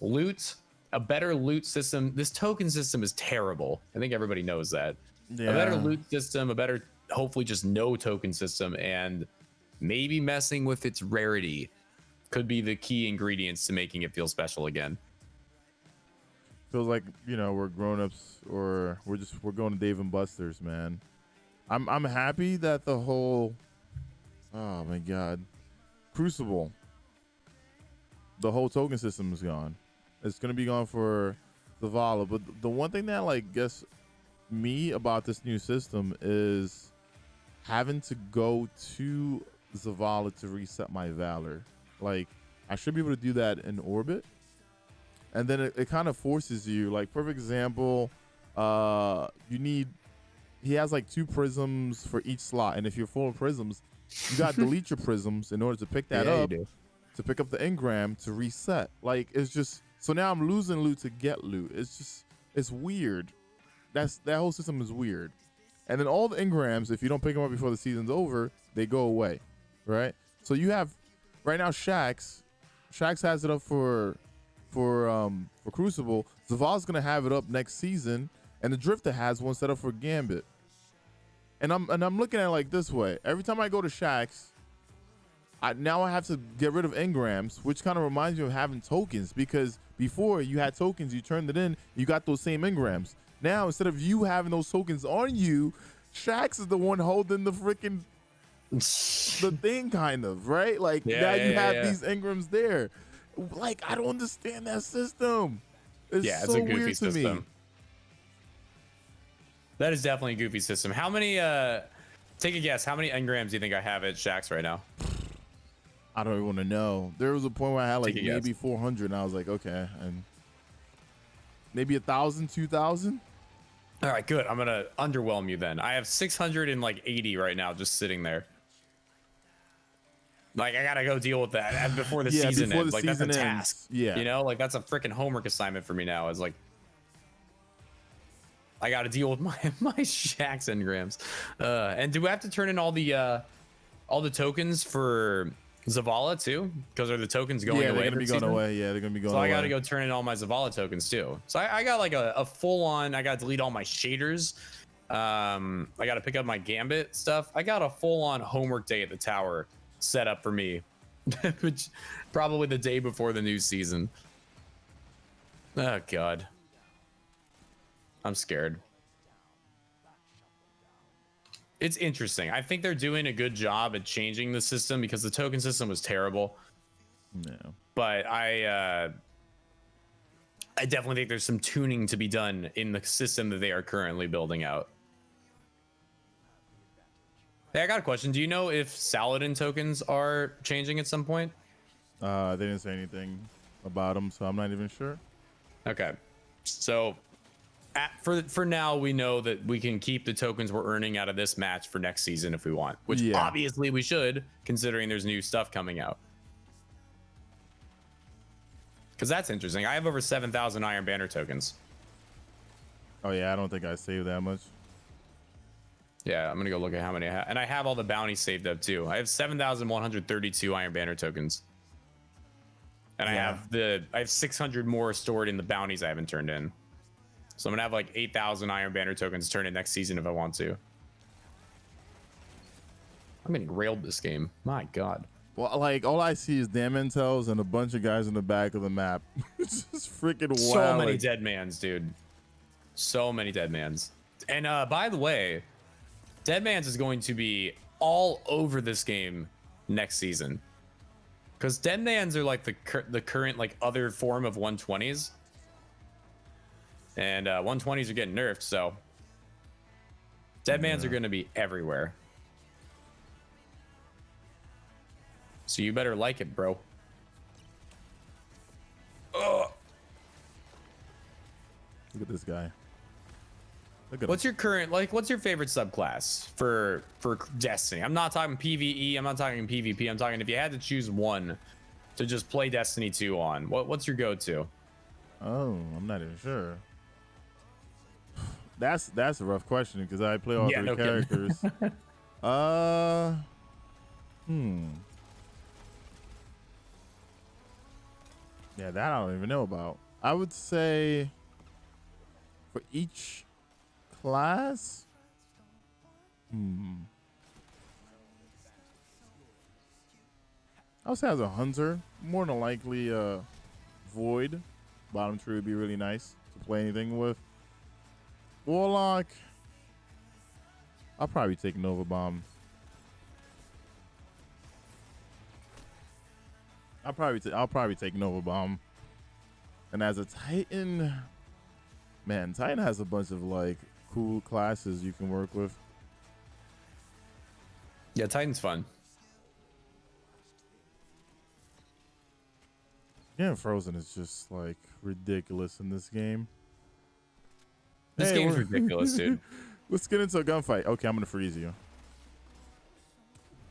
loot, a better loot system. This token system is terrible. I think everybody knows that. Yeah. A better loot system, a better, hopefully just no token system, and maybe messing with its rarity could be the key ingredients to making it feel special again. Feels like, we're grown-ups, or we're going to Dave and Buster's, man. I'm happy that the whole, oh my god, Crucible, the whole token system is gone. It's gonna be gone for Zavala. But the one thing that like gets me about this new system is having to go to Zavala to reset my Valor. Like, I should be able to do that in orbit, and then it kind of forces you. Like, perfect example, he has like 2 prisms for each slot, and if you're full of prisms, you got to delete your prisms in order to pick that up, to pick up the engram to reset. Like, it's just, so now I'm losing loot to get loot. It's weird. That whole system is weird. And then all the engrams, if you don't pick them up before the season's over, they go away, right? So you have right now Shax has it up for Crucible. Zavala's gonna have it up next season, and the Drifter has one set up for Gambit. And I'm looking at it like this way. Every time I go to Shax, now I have to get rid of engrams, which kind of reminds me of having tokens, because before you had tokens, you turned it in, you got those same engrams. Now, instead of you having those tokens on you, Shax is the one holding the freaking the thing, kind of, right? Like, now you have these engrams there. Like, I don't understand that system. It's so a goofy weird to system. me. That is definitely a goofy system. How many, take a guess, how many engrams do you think I have at Shaxx right now? I don't even want to know. There was a point where I had like maybe guess. 400, and I was like, okay, and maybe 1,000, 2,000. All right, good. I'm gonna underwhelm you then. I have 680 right now, just sitting there. Like, I gotta go deal with that before the season ends. Like, that's a task. Yeah, you know, like, that's a freaking homework assignment for me now. Is like, I gotta deal with my Shaxx engrams. And do we have to turn in all the tokens for Zavala too? Because are the tokens going away? Yeah, they're gonna be going away. Yeah, they're gonna be going away. So I gotta go turn in all my Zavala tokens too. So I got like a full on. I gotta delete all my shaders. I gotta pick up my Gambit stuff. I got a full on homework day at the tower set up for me, which probably the day before the new season. Oh god, I'm scared. It's interesting. I think they're doing a good job at changing the system, because the token system was terrible. No. But I definitely think there's some tuning to be done in the system that they are currently building out. Hey, I got a question. Do you know if Saladin tokens are changing at some point? They didn't say anything about them, so I'm not even sure. Okay. So for now, we know that we can keep the tokens we're earning out of this match for next season if we want, which obviously we should, considering there's new stuff coming out. Because that's interesting. I have over 7,000 Iron Banner tokens. Oh yeah, I don't think I saved that much. Yeah, I'm gonna go look at how many I have, and I have all the bounties saved up too. I have 7,132 Iron Banner tokens, and I have 600 more stored in the bounties I haven't turned in. So I'm gonna have like 8,000 Iron Banner tokens turned in next season if I want to. I'm getting railed this game. My God. Well, like all I see is damn intels and a bunch of guys in the back of the map. It's just freaking wild. So many dead mans, dude. So many dead mans. And by the way, dead mans is going to be all over this game next season, because dead mans are like the current like other form of 120s, and 120s are getting nerfed, so dead mans are going to be everywhere. So you better like it, bro. Ugh. Look at this guy. Look at What's your current, like, what's your favorite subclass for Destiny? I'm not talking PvE, I'm not talking PvP, I'm talking if you had to choose one to just play Destiny 2 on, what's your go-to? Oh, I'm not even sure. That's a rough question because I play all three characters. Yeah, that I don't even know about. I would say for each class, I would say as a hunter, more than likely Void. Bottom tree would be really nice to play anything with. Warlock, I'll probably take Nova Bomb. I'll probably take Nova Bomb. And as a Titan, man, Titan has a bunch of like cool classes you can work with. Yeah, Titan's fun. Getting frozen is just like ridiculous in this game. This game's ridiculous, dude. Let's get into a gunfight. Okay, I'm gonna freeze you.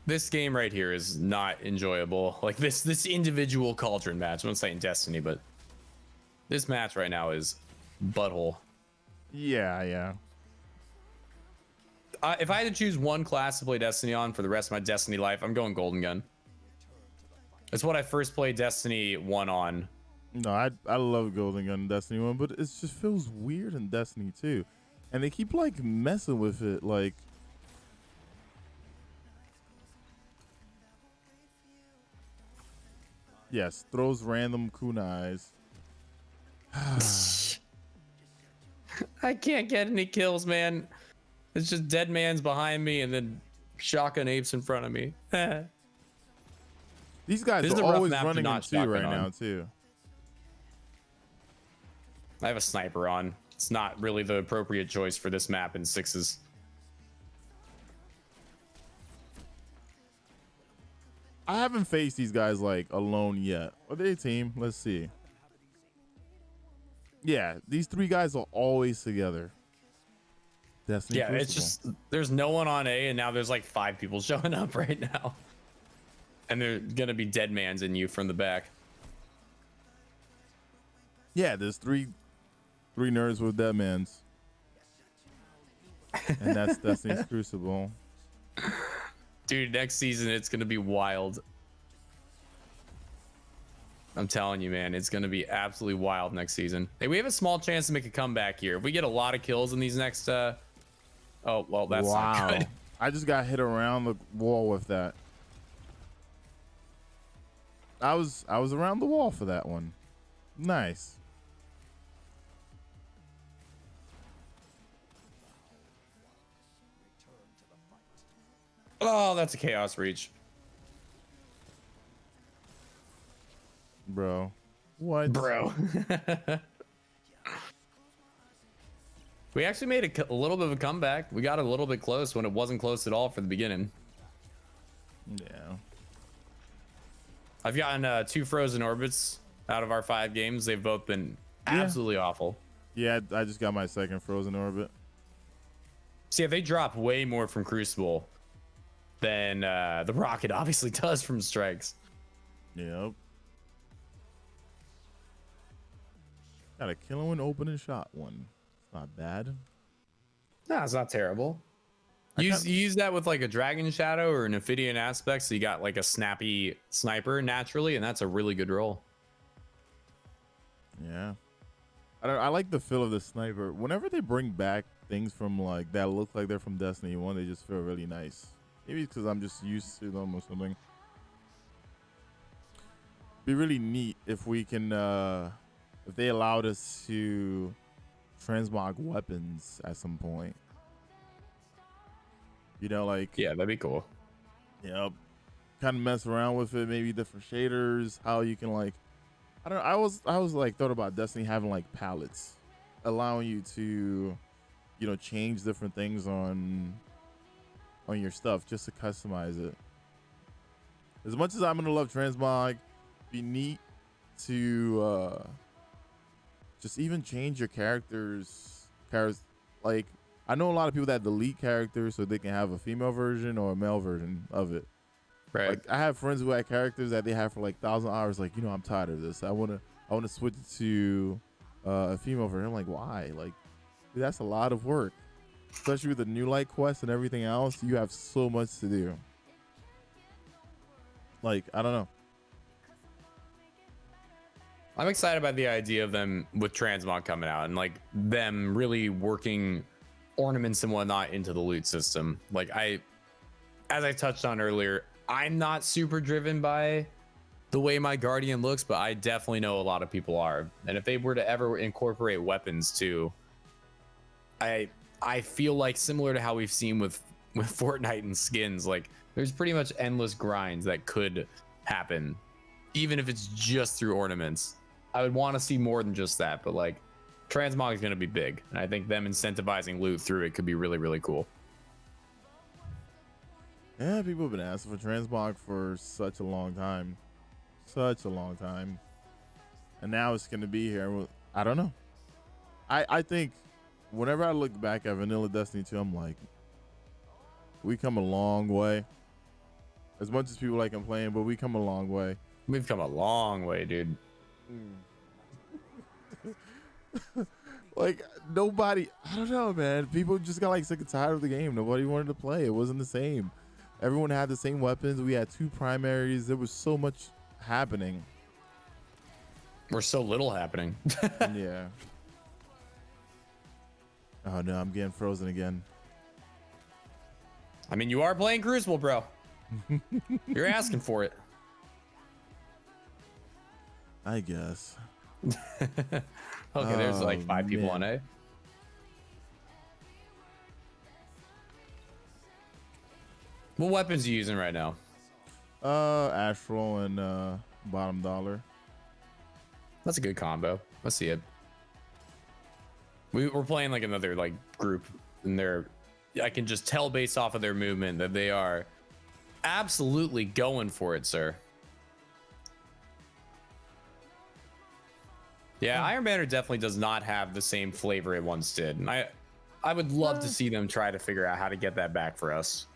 This game right here is not enjoyable. Like this individual cauldron match. I'm not saying Destiny, but this match right now is butthole. Yeah. If I had to choose one class to play Destiny on for the rest of my Destiny life, I'm going Golden Gun. It's what I first played Destiny 1 on. No, I love Golden Gun in Destiny 1, but it just feels weird in Destiny 2. And they keep like messing with it, like yes, throws random kunais. I can't get any kills, man. It's just dead man's behind me and then shotgun apes in front of me. These guys are always running in two right now, too. I have a sniper on. It's not really the appropriate choice for this map in sixes. I haven't faced these guys like alone yet. Are they a team? Let's see. Yeah, these three guys are always together. Destiny yeah, Crucible. It's just there's no one on A, and now there's like 5 people showing up right now, and they're gonna be dead mans in you from the back. Yeah, there's three nerds with dead mans, and that's Destiny's Crucible. Dude, next season it's gonna be wild. I'm telling you, man, it's gonna be absolutely wild next season. Hey, we have a small chance to make a comeback here. If we get a lot of kills in these next oh well, that's not good. I just got hit around the wall with that. I was around the wall for that one. Nice. Oh, that's a chaos reach. Bro. What? Bro. We actually made a little bit of a comeback. We got a little bit close when it wasn't close at all for the beginning. Yeah. I've gotten 2 frozen orbits out of our 5 games. They've both been Absolutely awful. Yeah, I just got my second frozen orbit. See, if they drop way more from Crucible than the Rocket obviously does from strikes. Yep. Got a killing one, opening shot one. It's not bad. No, it's not terrible. You use that with like a Dragon Shadow or an Ophidian Aspect, so you got like a snappy sniper naturally, and that's a really good roll. Yeah. I like the feel of the sniper. Whenever they bring back things from like that look like they're from Destiny 1, they just feel really nice. Maybe it's because I'm just used to them or something. Be really neat if we can if they allowed us to transmog weapons at some point. You know, like, Yeah, that'd be cool. kind of mess around with it, maybe different shaders, how you can like, I don't know, I was like thought about Destiny having like palettes, allowing you to, change different things on your stuff just to customize it. As much as I'm gonna love transmog, be neat to just even change your characters. Like, I know a lot of people that delete characters so they can have a female version or a male version of it. Right. Like, I have friends who had characters that they have for like 1,000 hours. Like, I'm tired of this. I wanna switch it to a female version. I'm like, why? Like, dude, that's a lot of work, especially with the new light quest and everything else. You have so much to do. Like, I don't know. I'm excited about the idea of them with transmog coming out and like them really working ornaments and whatnot into the loot system. Like, as I touched on earlier, I'm not super driven by the way my Guardian looks, but I definitely know a lot of people are. And if they were to ever incorporate weapons too, I feel like similar to how we've seen with Fortnite and skins, like there's pretty much endless grinds that could happen, even if it's just through ornaments. I would want to see more than just that, but like transmog is going to be big, and I think them incentivizing loot through it could be really, really cool. Yeah, people have been asking for transmog for such a long time. And now it's going to be here. I don't know. I think whenever I look back at Vanilla Destiny 2, I'm like, we come a long way. As much as people like complain, but we come a long way. We've come a long way, dude. Like, nobody, I don't know, man. People just got like sick and tired of the game. Nobody wanted to play. It wasn't the same. Everyone had the same weapons. We had 2 primaries. There was so much happening. We're so little happening. Yeah. Oh no, I'm getting frozen again. I mean, you are playing Crucible, bro. You're asking for it. I guess. Okay, there's like 5 people on A. What weapons are you using right now? Astral and bottom dollar. That's a good combo. Let's see it. We're playing like another like group, and I can just tell based off of their movement that they are absolutely going for it, sir. Yeah, Iron Banner definitely does not have the same flavor it once did, and I would love to see them try to figure out how to get that back for us.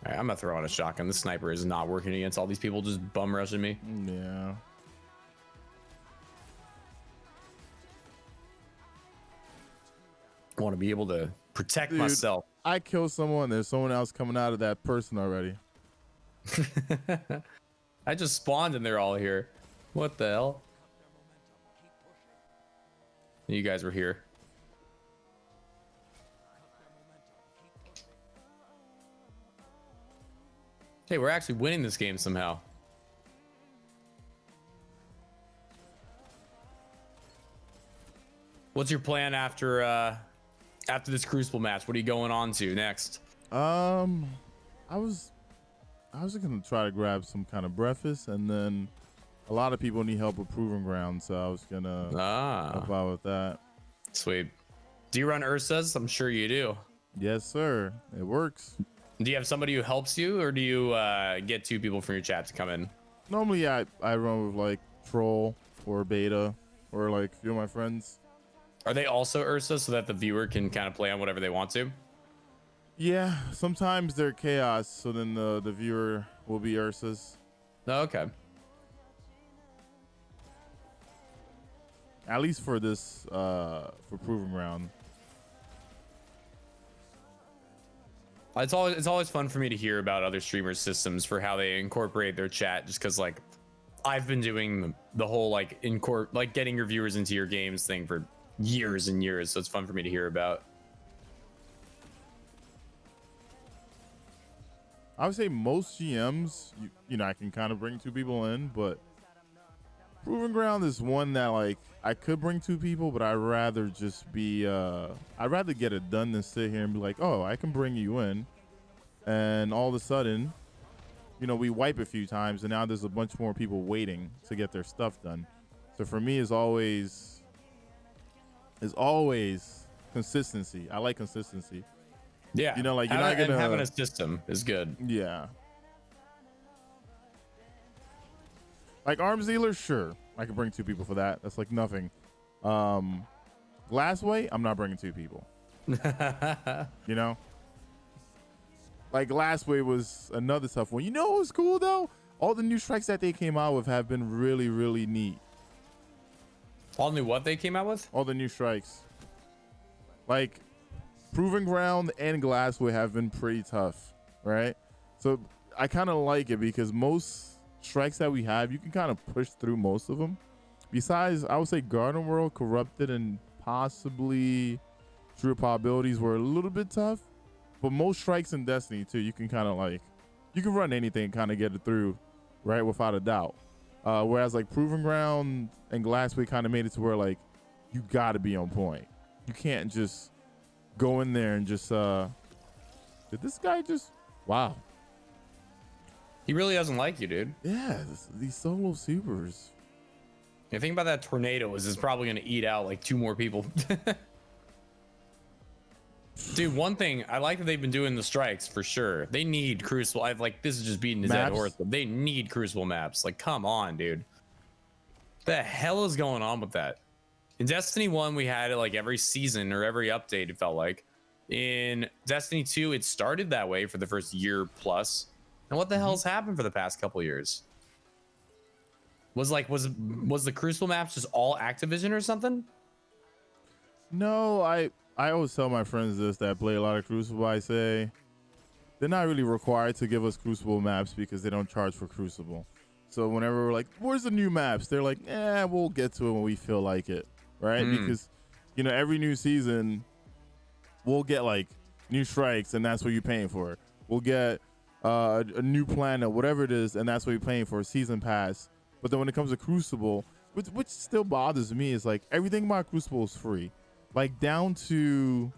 All right, I'm gonna throw on a shotgun. The sniper is not working against all these people just bum rushing me. Yeah. I want to be able to protect Dude, myself. I kill someone, there's someone else coming out of that person already. I just spawned and they're all here. What the hell? You guys were here. Hey, we're actually winning this game somehow. What's your plan after this Crucible match? What are you going on to next? I was gonna try to grab some kind of breakfast, and then a lot of people need help with Proving Ground, so I was gonna help out with that. Sweet. Do you run Ursa's? I'm sure you do. Yes, sir. It works. Do you have somebody who helps you, or do you get 2 people from your chat to come in? Normally, I run with like troll or beta or like a few of my friends. Are they also Ursa so that the viewer can kind of play on whatever they want to? Yeah, sometimes they're chaos, so then the viewer will be Ursa's. Oh, okay. At least for this for Proving Ground. It's always fun for me to hear about other streamers' systems for how they incorporate their chat, just because like I've been doing the whole like getting your viewers into your games thing for years and years, so it's fun for me to hear about. I would say most GMs, you know, I can kind of bring 2 people in, but Proving Ground is one that like I could bring 2 people, but I'd rather just be I'd rather get it done than sit here and be like, oh, I can bring you in, and all of a sudden, you know, we wipe a few times, and now there's a bunch more people waiting to get their stuff done. So for me, is always consistency. I like consistency. Yeah, You know, like you're not gonna having a system is good. Yeah. Like arms dealer, sure, I can bring 2 people for that. That's like nothing. Glassway, I'm not bringing 2 people. You know, like Glassway was another tough one. You know what was cool though? All the new strikes that they came out with have been really, really neat. All new what they came out with? All the new strikes, like Proving Ground and Glassway, have been pretty tough, right? So I kind of like it because most strikes that we have, you can kind of push through most of them. Besides, I would say Garden World, Corrupted, and possibly True Probabilities were a little bit tough. But most strikes in Destiny too, you can kind of like, you can run anything and kind of get it through, right? Without a doubt. Whereas like Proving Ground and Glassway kind of made it to where like, you got to be on point. You can't just go in there and just, did this guy just, wow. He really doesn't like you, dude. Yeah, these solo supers. The thing about that tornado is it's probably going to eat out like 2 more people. Dude, one thing I like that they've been doing the strikes for sure. They need Crucible. I've like, this is just beating his dead horse, but they need Crucible maps. Like, come on, dude. The hell is going on with that? In Destiny 1, we had it like every season or every update, it felt like. In Destiny 2, it started that way for the first year plus. And what the hell's happened for the past couple years? Was the Crucible maps just all Activision or something? No, I always tell my friends this that play a lot of Crucible. I say they're not really required to give us Crucible maps because they don't charge for Crucible. So whenever we're like, where's the new maps? They're like, we'll get to it when we feel like it, right? Because, you know, every new season we'll get like new strikes, and that's what you're paying for. We'll get a new planet, whatever it is, and that's what you're paying for, season pass. But then when it comes to Crucible, which still bothers me, is like everything about Crucible is free, like down to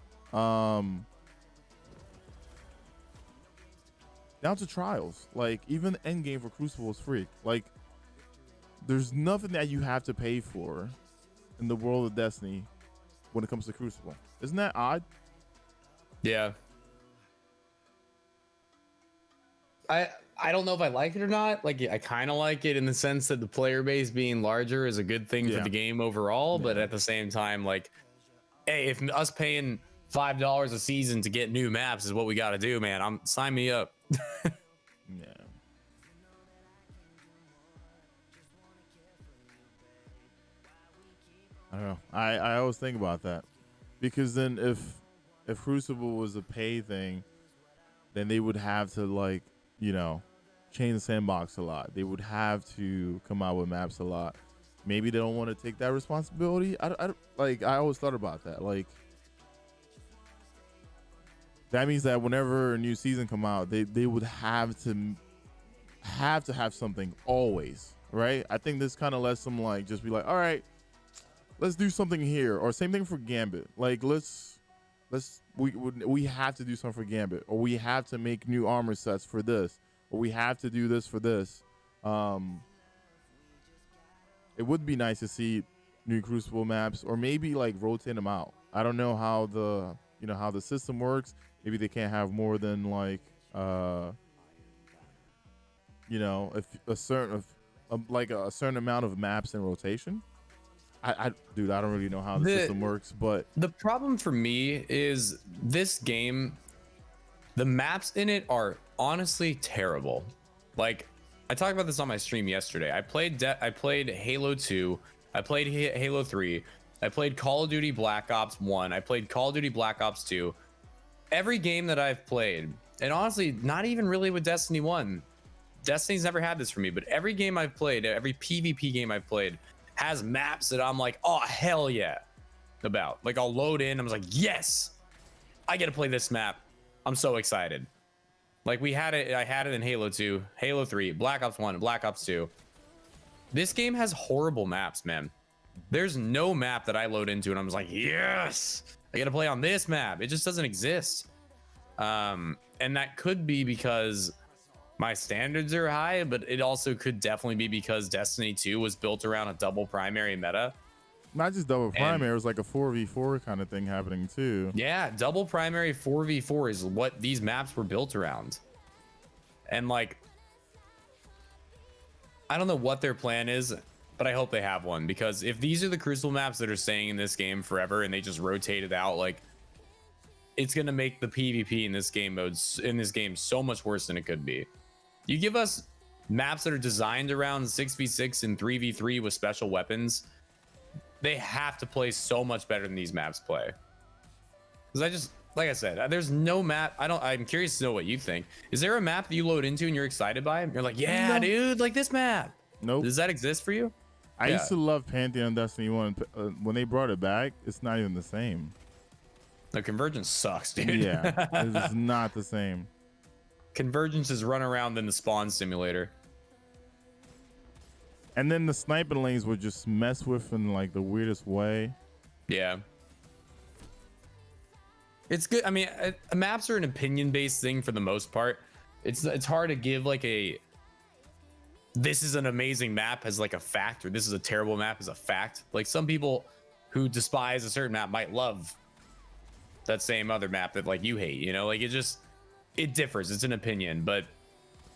trials. Like even the end game for Crucible is free. Like there's nothing that you have to pay for in the world of Destiny when it comes to Crucible. Isn't that odd? Yeah. I don't know if I like it or not. Like, I kind of like it in the sense that the player base being larger is a good thing for the game overall. But at the same time, like, hey, if us paying $5 a season to get new maps is what we got to do, man, sign me up. Yeah. I don't know. I always think about that because then if Crucible was a pay thing, then they would have to like, you know, change the sandbox a lot. They would have to come out with maps a lot. Maybe they don't want to take that responsibility. I always thought about that. Like that means that whenever a new season come out, they would have to have something always, right? I think this kind of lets them like just be like, all right, let's do something here, or same thing for Gambit. Like we have to do something for Gambit, or we have to make new armor sets for this, or we have to do this for this. It would be nice to see new Crucible maps, or maybe like rotate them out. I don't know how the system works. Maybe they can't have more than like if a certain like a certain amount of maps in rotation. Dude, I don't really know how the The system works, but the problem for me is this game, the maps in it are honestly terrible. Like, I talked about this on my stream yesterday. I played Halo 2, I played Halo 3, I played Call of Duty Black Ops 1, I played Call of Duty Black Ops 2. Every game that I've played, and honestly, not even really with Destiny 1. Destiny's never had this for me, but every game I've played, every PvP game I've played has maps that I'm like, oh, hell yeah, about. Like, I'll load in, I'm just like, yes, I get to play this map. I'm so excited. Like, I had it in Halo 2, Halo 3, Black Ops 1, and Black Ops 2. This game has horrible maps, man. There's no map that I load into and I'm just like, yes, I get to play on this map. It just doesn't exist. And that could be because my standards are high, but it also could definitely be because Destiny 2 was built around a double primary meta. not just double primary. It was like a 4v4 kind of thing happening too. Yeah, double primary 4v4 is what these maps were built around. And like, I don't know what their plan is, but I hope they have one, because if these are the Crucible maps that are staying in this game forever and they just rotate it out, like, it's gonna make the PvP in this game so much worse than it could be. You give us maps that are designed around 6v6 and 3v3 with special weapons, they have to play so much better than these maps play. Because like I said, there's no map. I'm curious to know what you think. Is there a map that you load into and you're excited by it? You're like, yeah, no, dude, like this map. Nope. Does that exist for you? I used to love Pantheon Destiny 1. When they brought it back, it's not even the same. The Convergence sucks, dude. Yeah, it's not the same. Convergence is run around in the spawn simulator. And then the sniping lanes were just messed with in like the weirdest way. Yeah. It's good. I mean, maps are an opinion-based thing for the most part. It's hard to give like this is an amazing map as like a fact, or this is a terrible map as a fact. Like, some people who despise a certain map might love that same other map that like you hate, you know? Like, it differs. It's an opinion. But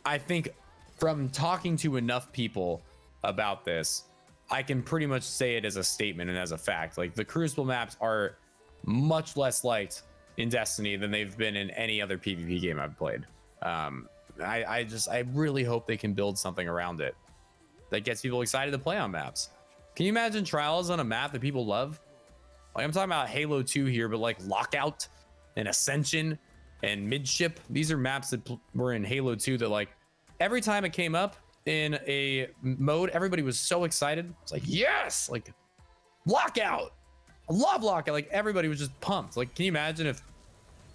I think from talking to enough people about this, I can pretty much say it as a statement and as a fact. Like, the Crucible maps are much less liked in Destiny than they've been in any other PvP game I've played. I really hope they can build something around it that gets people excited to play on maps. Can you imagine Trials on a map that people love? Like, I'm talking about Halo 2 here, but like Lockout and Ascension and Midship. These are maps that were in Halo 2 that, like, every time it came up in a mode, everybody was so excited. It's like, yes, like Lockout. I love Lockout. Like, everybody was just pumped. Like, can you imagine if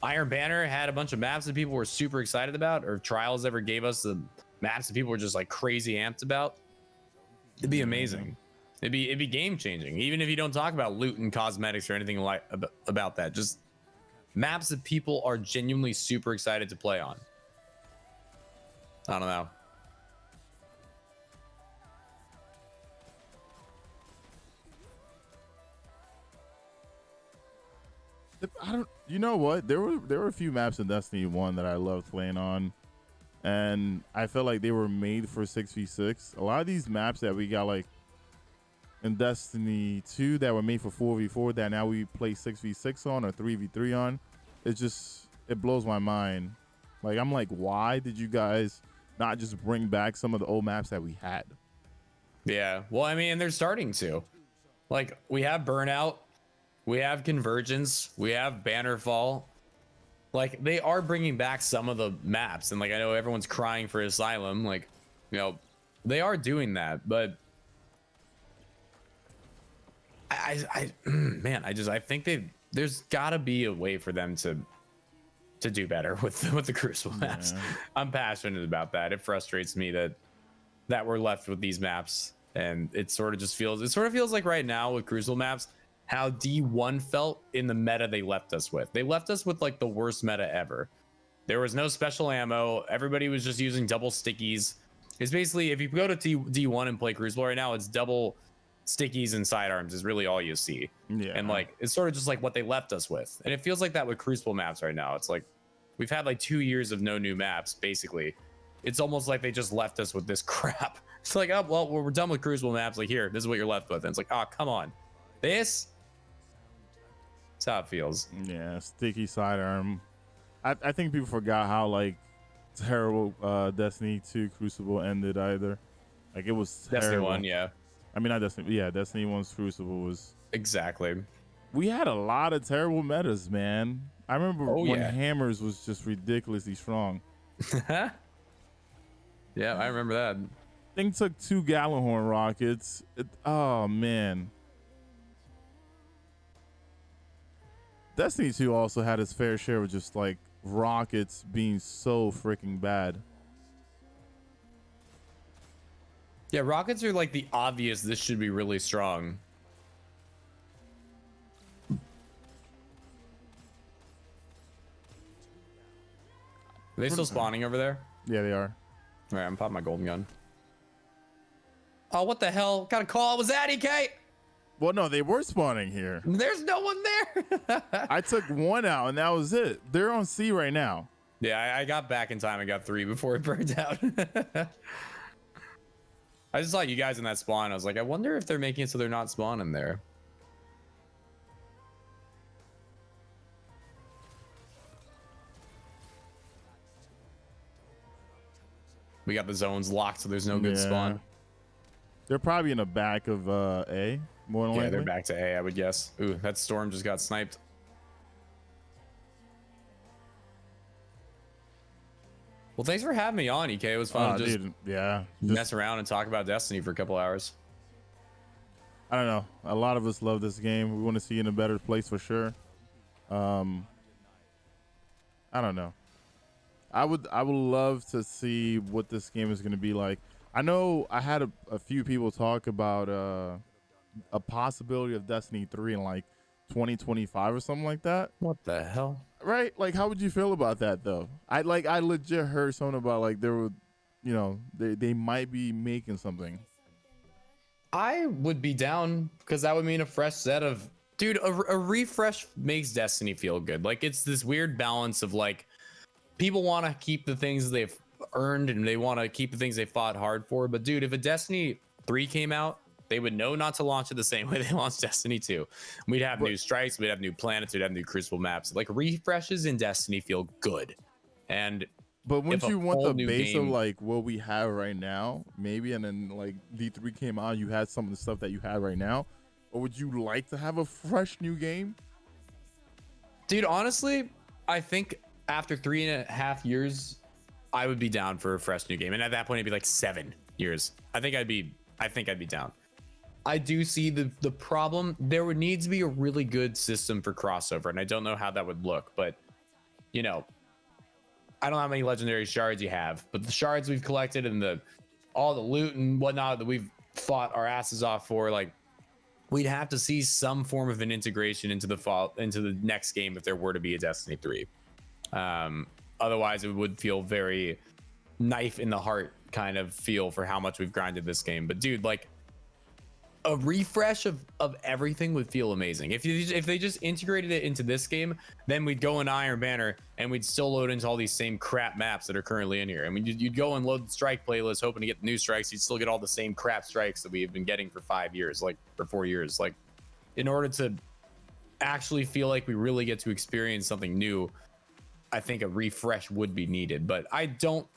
Iron Banner had a bunch of maps that people were super excited about, or if Trials ever gave us the maps that people were just like crazy amped about? It'd be amazing. It'd be game changing. Even if you don't talk about loot and cosmetics or anything like about that, just maps that people are genuinely super excited to play on. I don't know. You know what? There were a few maps in Destiny 1 that I loved playing on, and I felt like they were made for 6v6. A lot of these maps that we got like in Destiny 2 that were made for 4v4 that now we play 6v6 on or 3v3 on, it blows my mind. Like, I'm like, why did you guys not just bring back some of the old maps that we had? Yeah, well, I mean, they're starting to. Like, we have Burnout, we have Convergence, we have Bannerfall. Like, they are bringing back some of the maps, and like, I know everyone's crying for Asylum. Like, you know, they are doing that, but I think there's got to be a way for them to do better with the Crucible maps. Yeah. I'm passionate about that. It frustrates me that we're left with these maps, and it sort of feels like right now with Crucible maps how D1 felt in the meta they left us with. They left us with like the worst meta ever. There was no special ammo. Everybody was just using double stickies. It's basically, if you go to D1 and play Crucible right now, it's double stickies and sidearms is really all you see. Yeah. And like, it's sort of just like what they left us with. And it feels like that with Crucible maps right now. It's like we've had like 2 years of no new maps, basically. It's almost like they just left us with this crap It's like, oh well, we're done with crucible maps. Like here, this is what you're left with. And it's like, oh come on, this. That's how it feels. Yeah, sticky sidearm. I think people forgot how like terrible Destiny 2 Crucible ended either. Like it was terrible. Destiny 1, yeah. I mean, not Destiny. Yeah, Destiny 1's Crucible was. Exactly. We had a lot of terrible metas, man. I remember when Hammers was just ridiculously strong. Yeah, I remember that. Thing took 2 Gallahorn rockets. Oh man. Destiny 2 also had its fair share of just like rockets being so freaking bad. Yeah, rockets are like the obvious, this should be really strong. Are they still spawning over there? Yeah, they are. All right, I'm popping my golden gun. Oh, what the hell kind of call was that, EK? Well, no, they were spawning here. There's no one there. I took 1 out and that was it. They're on C right now. Yeah, I got back in time and got 3 before it burned out. I just saw you guys in that spawn. I was like, I wonder if they're making it so they're not spawning there. We got the zones locked, so there's no good spawn. They're probably in the back of A, more than likely. Yeah, they're back to A, I would guess. Ooh, that storm just got sniped. Well, thanks for having me on, EK. It was fun to just mess around and talk about Destiny for a couple hours. I don't know. A lot of us love this game. We want to see it in a better place for sure. I don't know. I would love to see what this game is going to be like. I know I had a few people talk about a possibility of Destiny 3 in like 2025 or something like that. What the hell? Right? Like, how would you feel about that though? I legit heard something about like there were, you know, they might be making something. I would be down because that would mean a fresh set of, dude, a refresh makes Destiny feel good. Like it's this weird balance of like people want to keep the things they've earned and they want to keep the things they fought hard for. But dude, if a Destiny 3 came out, they would know not to launch it the same way they launched Destiny 2. We'd have new strikes, we'd have new planets, we'd have new crucible maps. Like refreshes in Destiny feel good. But wouldn't you want the base of like what we have right now, maybe, and then like D3 came out, you had some of the stuff that you have right now, or would you like to have a fresh new game? Dude, honestly, I think after 3.5 years, I would be down for a fresh new game, and at that point, it'd be like 7 years. I think I'd be down. I do see the problem. There would need to be a really good system for crossover, and I don't know how that would look, but you know, I don't know how many legendary shards you have, but the shards we've collected and all the loot and whatnot that we've fought our asses off for, like we'd have to see some form of an integration into the next game if there were to be a Destiny 3. Otherwise, it would feel very knife in the heart kind of feel for how much we've grinded this game. But dude, like a refresh of everything would feel amazing. If they just integrated it into this game, then we'd go in Iron Banner and we'd still load into all these same crap maps that are currently in here. I mean, you'd go and load the strike playlist hoping to get the new strikes. You'd still get all the same crap strikes that we've been getting for 5 years, like for 4 years. Like in order to actually feel like we really get to experience something new, I think a refresh would be needed. But I don't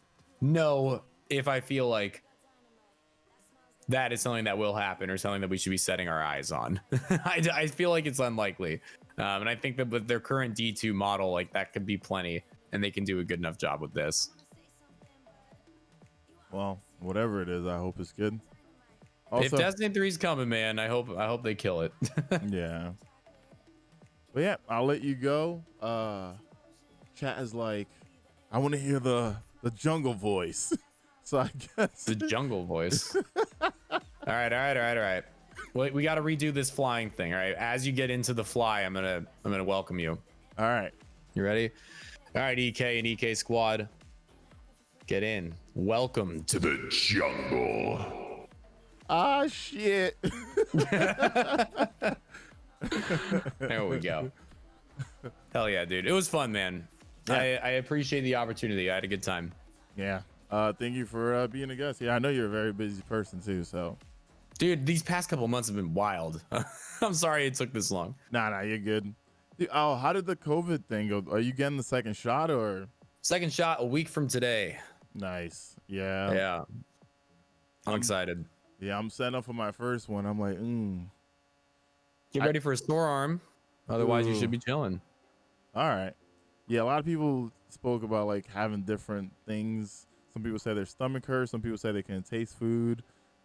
know if I feel like that is something that will happen or something that we should be setting our eyes on. I feel like it's unlikely. And I think that with their current D2 model, like that could be plenty and they can do a good enough job with this. Well, whatever it is, I hope it's good. Also, if Destiny 3 is coming, man, I hope they kill it. Yeah. But yeah, I'll let you go. Chat is like, I want to hear the jungle voice. So I guess the jungle voice. All right. Wait, we got to redo this flying thing. All right. As you get into the fly, I'm gonna welcome you. All right. You ready? All right, EK and EK squad, get in. Welcome to the jungle. Ah, shit. There we go. Hell yeah, dude. It was fun, man. Yeah. I appreciate the opportunity. I had a good time. Yeah. Thank you for being a guest. Yeah, I know you're a very busy person too. So, Dude, these past couple months have been wild. I'm sorry it took this long. nah, you're good. Dude, oh, how did the COVID thing go? Are you getting the second shot or? Second shot a week from today. Nice. Yeah. Yeah. I'm excited. Yeah, I'm setting up for my first one. I'm like, Get ready for a sore arm. Otherwise, you Ooh. should be chilling. all right. Yeah, a lot of people spoke about like having different things. Some people say their stomach hurts. Some people say they can't taste food.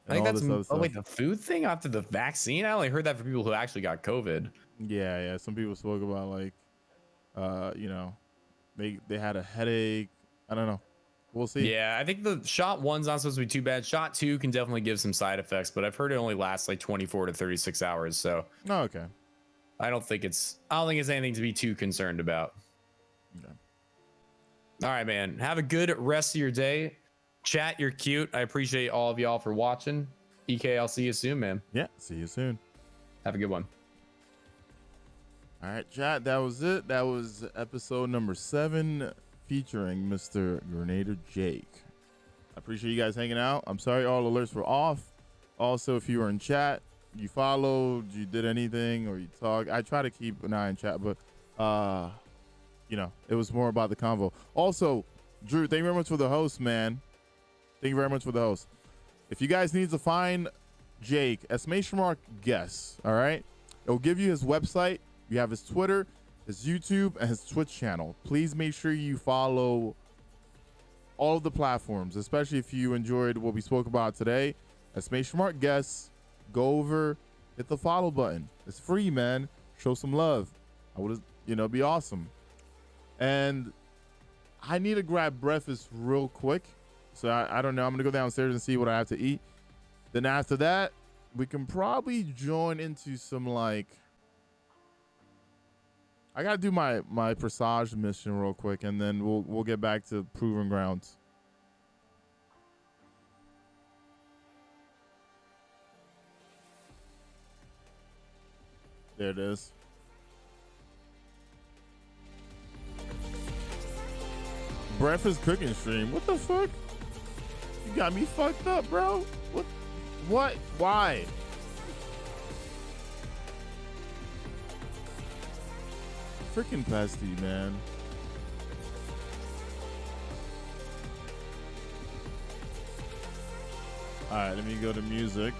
I And think all that's this other oh stuff. wait, the food thing after the vaccine. I only heard that for people who actually got COVID. Yeah. Some people spoke about like, you know, they had a headache. I don't know. We'll see. Yeah, I think the shot one's not supposed to be too bad. Shot two can definitely give some side effects, but I've heard it only lasts like 24 to 36 hours. So Oh, okay. I don't think it's anything to be too concerned about. Okay. All right, man. Have a good rest of your day. Chat, you're cute. I appreciate all of y'all for watching. EK, I'll see you soon, man. Yeah. See you soon. Have a good one. All right, chat. That was it. That was episode number 7 featuring Mr. GernaderJake. I appreciate you guys hanging out. I'm sorry all alerts were off. Also, if you were in chat, you followed, you did anything, or you talk. I try to keep an eye on chat, but you know, it was more about the convo. Also, Drew, thank you very much for the host, man. Thank you very much for the host. If you guys need to find Jake, !guess, all right? It'll give you his website. You have his Twitter, his YouTube, and his Twitch channel. Please make sure you follow all of the platforms, especially if you enjoyed what we spoke about today. !guess, go over, hit the follow button. It's free, man. Show some love. I would, be awesome. And I need to grab breakfast real quick. So I don't know. I'm going to go downstairs and see what I have to eat. Then after that, we can probably join into some like, I got to do my Presage mission real quick, and then we'll get back to Proving Grounds. There it is. Breakfast cooking stream. What the fuck? You got me fucked up, bro. What? Why? Freaking pesty, man. All right, let me go to music.